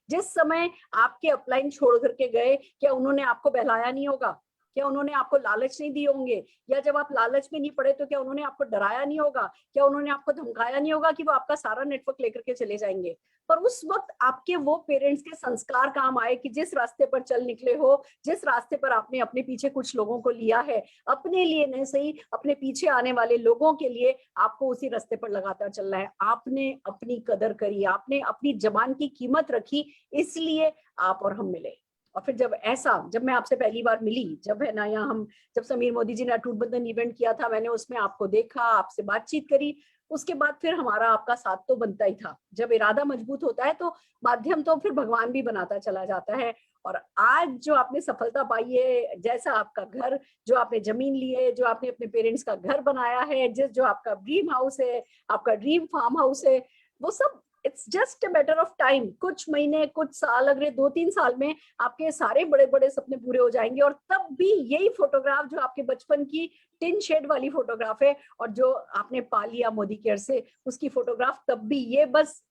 जिस समय आपके अपलाइन छोड़ करके गए, क्या उन्होंने आपको बहलाया नहीं होगा? क्या उन्होंने आपको लालच नहीं दिए होंगे? या जब आप लालच में नहीं पड़े तो क्या उन्होंने आपको डराया नहीं होगा? क्या उन्होंने आपको धमकाया नहीं होगा कि वो आपका सारा नेटवर्क लेकर के चले जाएंगे? पर उस वक्त आपके वो पेरेंट्स के संस्कार काम आए कि जिस रास्ते पर चल निकले हो, जिस रास्ते पर आपने अपने पीछे कुछ लोगों को लिया है, अपने लिए नहीं सही, अपने पीछे आने वाले लोगों के लिए आपको उसी रास्ते पर लगातार चलना है। आपने अपनी कदर करी, आपने अपनी जबान की कीमत रखी, इसलिए आप और हम मिले। और फिर जब मैं आपसे पहली बार मिली, जब है ना यहाँ जब समीर मोदी जी ने अटूट बंधन इवेंट किया था, मैंने उसमें आपको देखा, आपसे बातचीत करी, उसके बाद फिर हमारा आपका साथ तो बनता ही था। जब इरादा मजबूत होता है तो माध्यम तो फिर भगवान भी बनाता चला जाता है। और आज जो आपने सफलता पाई है, जैसा आपका घर, जो आपने जमीन ली है, जो आपने अपने पेरेंट्स का घर बनाया है, जो आपका ड्रीम हाउस है, आपका ड्रीम फार्म हाउस है, वो सब it's just a matter of time. कुछ महीने, कुछ साल, अगले 2-3 साल में आपके सारे बड़े बड़े सपने पूरे हो जाएंगे। और तब भी यही फोटोग्राफ जो आपके बचपन की टिन शेड वाली फोटोग्राफ है, और जो आपने पा लिया मोदी केयर से, उसकी फोटोग्राफ तब भी ये बस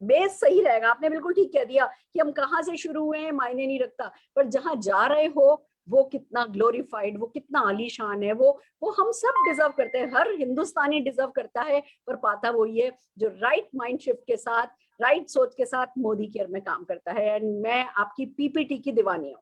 बेस सही रहेगा। आपने बिल्कुल ठीक कह दिया कि हम कहाँ से शुरू हुए हैं मायने नहीं रखता, पर जहां जा रहे हो वो कितना ग्लोरीफाइड, वो कितना आलीशान है, वो हम सब डिजर्व करते हैं, हर हिंदुस्तानी डिजर्व करता है। पर पाता वो ये जो राइट माइंड शिफ्ट के साथ, राइट सोच के साथ मोदी केयर में काम करता है। एंड मैं आपकी पीपीटी की दीवानी हूँ।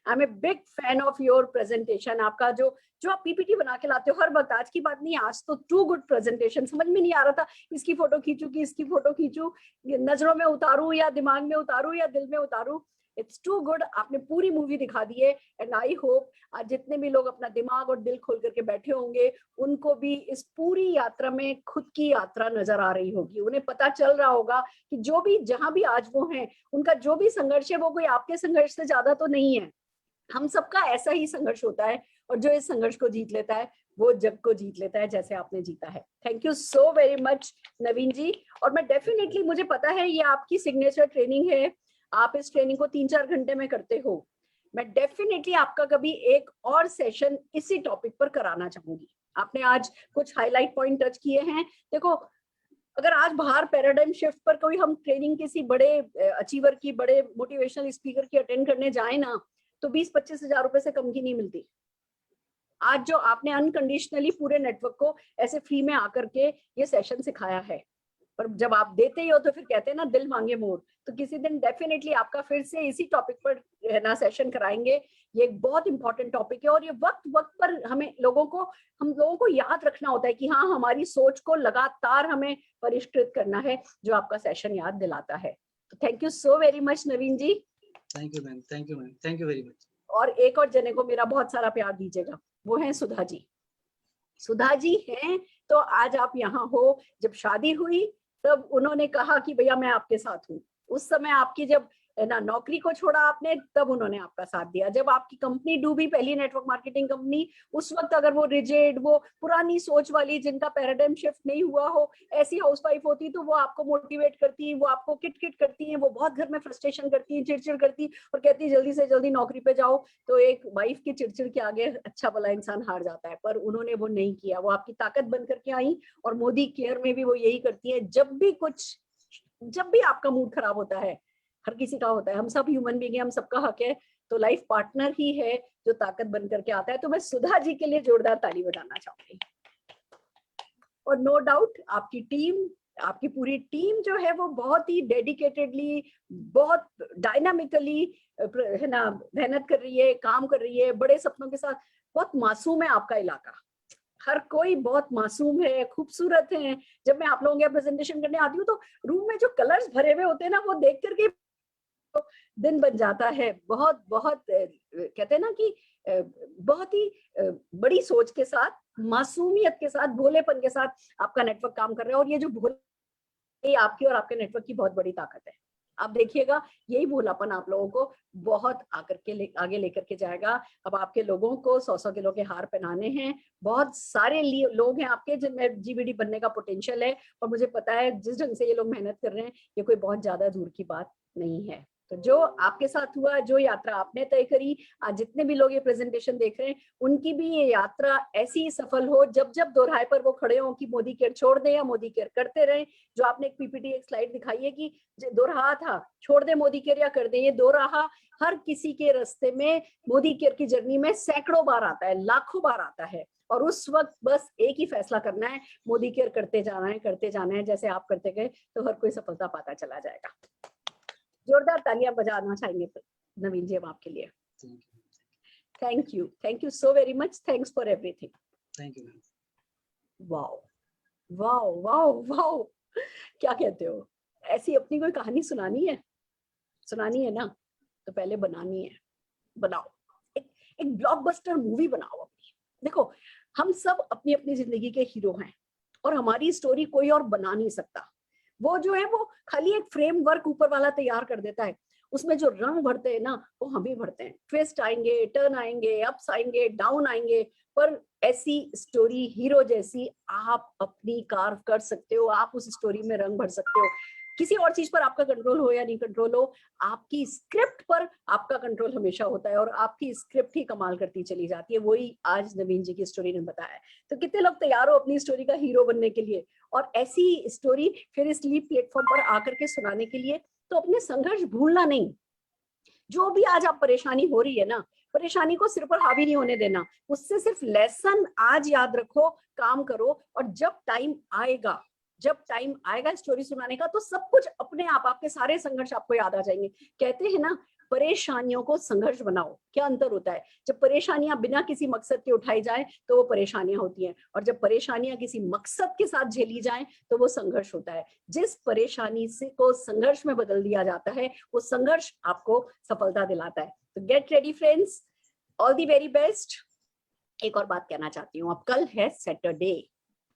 I am a big fan of your presentation. आपका जो जो आप पीपीटी बना के लाते हो हर वक्त, आज की बात नहीं, आज तो टू गुड प्रेजेंटेशन, समझ में नहीं आ रहा था इसकी फोटो खींचू कि इसकी फोटो खींचू, नजरों में उतारू या दिमाग में उतारू या दिल में उतारू। It's too good. आपने पूरी मूवी दिखा दी है। एंड आई होप आज जितने भी लोग अपना दिमाग और दिल खोल करके बैठे होंगे, उनको भी इस पूरी यात्रा में खुद की यात्रा नजर आ रही होगी। उन्हें पता चल रहा होगा कि जो भी, जहां भी आज वो हैं, उनका जो भी संघर्ष है वो कोई आपके संघर्ष से ज्यादा तो नहीं है। हम सबका ऐसा ही संघर्ष होता है, और जो इस संघर्ष को जीत लेता है वो जग को जीत लेता है, जैसे आपने जीता है। Thank you so very much Naveen ji. और मैं डेफिनेटली, मुझे पता है ये आपकी सिग्नेचर ट्रेनिंग है, आप इस ट्रेनिंग को 3-4 घंटे में करते हो। मैं डेफिनेटली आपका कभी एक और सेशन इसी टॉपिक पर कराना चाहूंगी। आपने आज कुछ हाईलाइट पॉइंट टच किए हैं। देखो, अगर आज बाहर पैराडाइम शिफ्ट पर कोई हम ट्रेनिंग किसी बड़े अचीवर की, बड़े मोटिवेशनल स्पीकर की अटेंड करने जाए ना, तो 20-25 हजार रुपए से कम की नहीं मिलती। आज जो आपने अनकंडीशनली पूरे नेटवर्क को ऐसे फ्री में आकर के ये सेशन सिखाया है, पर जब आप देते ही हो तो फिर कहते हैं ना, दिल मांगे मोर। तो किसी दिन डेफिनेटली आपका फिर से इसी टॉपिक पर ना सेशन कराएंगे। ये एक बहुत इंपॉर्टेंट टॉपिक है, और ये वक्त वक्त पर हम लोगों को याद रखना होता है कि हाँ, हमारी सोच को लगातार हमें परिष्कृत करना है, जो आपका सेशन याद दिलाता है। तो thank you so very much Naveen ji. Thank you ma'am, thank you ma'am, thank you very much. और एक और जने को मेरा बहुत सारा प्यार दीजिएगा, वो है सुधा जी। सुधा जी हैं तो आज आप यहाँ हो। जब शादी हुई तब उन्होंने कहा कि भैया मैं आपके साथ हूँ। उस समय आपकी जब है ना, नौकरी को छोड़ा आपने तब उन्होंने आपका साथ दिया। जब आपकी कंपनी डूबी, पहली नेटवर्क मार्केटिंग कंपनी, उस वक्त अगर वो रिजिड, वो पुरानी सोच वाली जिनका पैराडाइम शिफ्ट नहीं हुआ हो, ऐसी हाउसवाइफ होती तो वो आपको मोटिवेट करती, वो आपको किट करती हैं, वो बहुत घर में फ्रस्ट्रेशन करती है, चिड़चिड़ करती और कहती जल्दी से जल्दी नौकरी पे जाओ। तो एक वाइफ की चिड़चिड़ के आगे अच्छा भला इंसान हार जाता है, पर उन्होंने वो नहीं किया, वो आपकी ताकत बन करके आई। और मोदी केयर में भी वो यही करती है, जब भी आपका मूड खराब होता है, हर किसी का होता है, हम सब ह्यूमन बीइंग हैं, हम सबका हक है, तो लाइफ पार्टनर ही है जो ताकत बन करके आता है। तो मैं सुधा जी के लिए जोरदार ताली बजाना चाहूंगी। और नो डाउट आपकी टीम, आपकी पूरी टीम जो है वो बहुत ही डेडिकेटेडली, बहुत डायनामिकली है ना मेहनत कर रही है, काम कर रही है, बड़े सपनों के साथ। बहुत मासूम है आपका इलाका, हर कोई बहुत मासूम है, खूबसूरत है। जब मैं आप लोगों के प्रेजेंटेशन करने आती हूँ तो रूम में जो कलर्स भरे हुए होते हैं ना, वो देख करके दिन बन जाता है। बहुत बहुत कहते हैं ना कि बहुत ही बड़ी सोच के साथ, मासूमियत के साथ, भोलेपन के साथ आपका नेटवर्क काम कर रहा है। और ये जो भोले आपकी और आपके नेटवर्क की बहुत बड़ी ताकत है। आप देखिएगा यही भोलापन आप लोगों को बहुत आगे लेकर के जाएगा। अब आपके लोगों को 100-100 किलो के हार पहनाने हैं। बहुत सारे लोग हैं आपके जिनमें जीबीडी बनने का पोटेंशियल है, और मुझे पता है जिस ढंग से ये लोग मेहनत कर रहे हैं, ये कोई बहुत ज्यादा दूर की बात नहीं है। तो जो आपके साथ हुआ, जो यात्रा आपने तय करी, आज जितने भी लोग ये प्रेजेंटेशन देख रहे हैं, उनकी भी ये यात्रा ऐसी ही सफल हो, जब जब दोराहे पर वो खड़े हो कि मोदी केयर छोड़ दे या मोदी केयर करते रहे। जो आपने एक पीपीटी, एक स्लाइड दिखाई है कि दोराहा था, छोड़ दे मोदी केयर या कर दे, ये दोराहा हर किसी के रास्ते में, मोदी केयर की जर्नी में सैकड़ों बार आता है, लाखों बार आता है। और उस वक्त बस एक ही फैसला करना है, मोदी केयर करते जाना है, जैसे आप करते गए तो हर कोई सफलता पाता चला जाएगा। जोरदार तालियां बजाना चाहेंगे नवीन जी हम आपके लिए। Thank you so very much, thanks for everything. Thank you. Wow wow wow wow, क्या कहते हो? ऐसी अपनी कोई कहानी सुनानी है ना, तो पहले बनानी है, बनाओ एक ब्लॉकबस्टर मूवी बनाओ अपनी। देखो हम सब अपनी अपनी जिंदगी के हीरो हैं, और हमारी स्टोरी कोई और बना नहीं सकता। वो जो है वो खाली एक फ्रेमवर्क ऊपर वाला तैयार कर देता है, उसमें जो रंग भरते हैं ना वो हम ही भरते हैं। ट्विस्ट आएंगे, टर्न आएंगे, अप्स आएंगे, डाउन आएंगे, पर ऐसी स्टोरी हीरो जैसी आप अपनी कार्व कर सकते हो। आप उस स्टोरी में रंग भर सकते हो। किसी और चीज पर आपका कंट्रोल हो या नहीं कंट्रोल हो, आपकी स्क्रिप्ट पर आपका कंट्रोल हमेशा होता है, और आपकी स्क्रिप्ट ही कमाल करती चली जाती है। वही आज नवीन जी की स्टोरी ने बताया है। तो कितने लोग तैयार हो अपनी स्टोरी का हीरो बनने के लिए, और ऐसी स्टोरी फिर इस लीड प्लेटफॉर्म पर आकर के सुनाने के लिए? तो अपने संघर्ष भूलना नहीं। जो भी आज आप परेशानी हो रही है ना, परेशानी को सिर पर हावी नहीं होने देना, उससे सिर्फ लेसन आज याद रखो, काम करो, और जब टाइम आएगा स्टोरी सुनाने का, तो सब कुछ अपने आप, आपके सारे संघर्ष आपको याद आ जाएंगे। कहते हैं ना, परेशानियों को संघर्ष बनाओ। क्या अंतर होता है? जब परेशानियां बिना किसी मकसद के उठाई जाए तो वो परेशानियां होती हैं, और जब परेशानियां किसी मकसद के साथ झेली जाए तो वो संघर्ष होता है। जिस परेशानी से को संघर्ष में बदल दिया जाता है, वो संघर्ष आपको सफलता दिलाता है। तो get ready friends, all the very best. एक और बात कहना चाहती हूँ, अब कल है सैटरडे,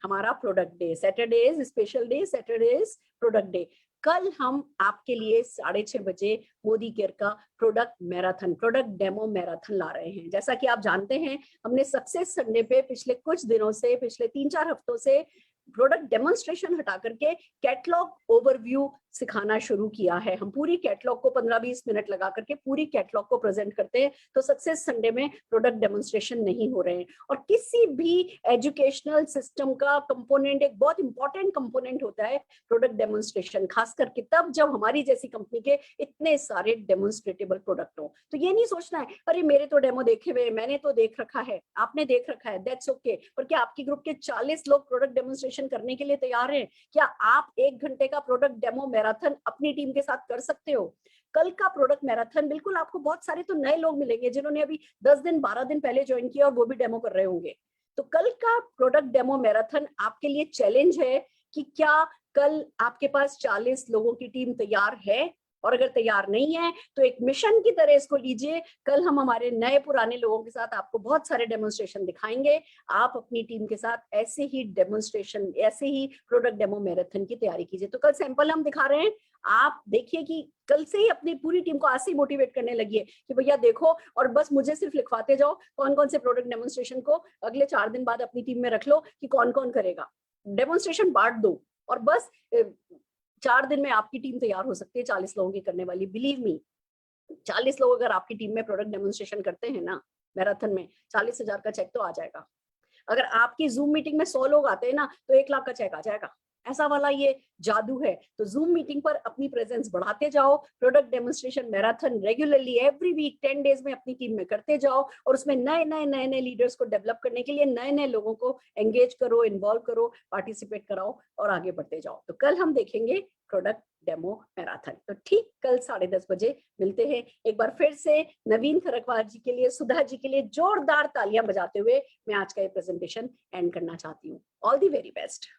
हमारा product day. Saturday is special day, Saturday is product day. कल हम आपके लिए 6:30 बजे मोदी केयर का प्रोडक्ट डेमो मैराथन ला रहे हैं। जैसा कि आप जानते हैं, हमने सक्सेस संडे पे पिछले कुछ दिनों से, पिछले 3-4 हफ्तों से प्रोडक्ट डेमोन्स्ट्रेशन हटा करके कैटलॉग ओवरव्यू सिखाना शुरू किया है। हम पूरी कैटलॉग को 15-20 मिनट लगा करके पूरी कैटलॉग को प्रेजेंट करते हैं। तो सक्सेस संडे में प्रोडक्ट डेमोन्स्ट्रेशन नहीं हो रहे हैं। और किसी भी एजुकेशनल सिस्टम का कंपोनेंट, एक बहुत इंपॉर्टेंट कंपोनेंट होता है प्रोडक्ट डेमोन्स्ट्रेशन, खास करके तब जब हमारी जैसी कंपनी के इतने सारे डेमोन्स्ट्रेटेबल प्रोडक्ट हो। तो ये नहीं सोचना है अरे मेरे तो डेमो देखे हुए, मैंने तो देख रखा है, आपने देख रखा है, दैट्स ओके। पर क्या आपकी ग्रुप के 40 लोग प्रोडक्ट डेमोन्स्ट्रेशन करने के लिए तैयार हैं? क्या आप 1 घंटे का प्रोडक्ट डेमो मैराथन अपनी टीम के साथ कर सकते हो? कल का प्रोडक्ट मैराथन बिल्कुल आपको बहुत सारे तो नए लोग मिलेंगे जिन्होंने अभी 10 दिन 12 दिन पहले ज्वाइन किया और वो भी डेमो कर रहे होंगे। तो कल का प्रोडक्ट डेमो मैराथन आपके लिए चैलेंज है कि क्या कल आपके पास 40 लोगों की टीम तैयार है और अगर तैयार नहीं है तो एक मिशन की तरह इसको लीजिए। कल हम हमारे नए पुराने लोगों के साथ आपको बहुत सारे डेमोन्स्ट्रेशन दिखाएंगे। आप अपनी टीम के साथ ऐसे ही डेमोन्स्ट्रेशन, ऐसे ही प्रोडक्ट डेमो मैराथन की तैयारी कीजिए। तो कल सैंपल हम दिखा रहे हैं, आप देखिए कि कल से ही अपनी पूरी टीम को आज से मोटिवेट करने लगिए कि भैया देखो, और बस मुझे सिर्फ लिखवाते जाओ कौन कौन से प्रोडक्ट डेमोन्स्ट्रेशन को अगले 4 दिन बाद अपनी टीम में रख लो कि कौन कौन करेगा। डेमोन्स्ट्रेशन बांट दो और बस 4 दिन में आपकी टीम तैयार हो सकती है 40 लोगों की करने वाली। बिलीव मी, 40 लोग अगर आपकी टीम में प्रोडक्ट डेमोन्स्ट्रेशन करते हैं ना मैराथन में, 40,000 का चेक तो आ जाएगा। अगर आपकी जूम मीटिंग में 100 लोग आते हैं ना तो 1 लाख का चेक आ जाएगा। ऐसा वाला ये जादू है। तो जूम मीटिंग पर अपनी प्रेजेंस बढ़ाते जाओ, product demonstration marathon regularly every week 10 days में अपनी टीम में करते जाओ, और उसमें नए लीडर्स को डेवलप करने के लिए नए लोगों को एंगेज करो, इन्वॉल्व करो, पार्टिसिपेट कराओ और आगे बढ़ते जाओ। तो कल हम देखेंगे प्रोडक्ट डेमो मैराथन। तो ठीक कल 10:30 बजे मिलते हैं। एक बार फिर से नवीन खरकवार जी के लिए, सुधा जी के लिए जोरदार तालियां बजाते हुए मैं आज का ये प्रेजेंटेशन एंड करना चाहती हूँ। All the very best.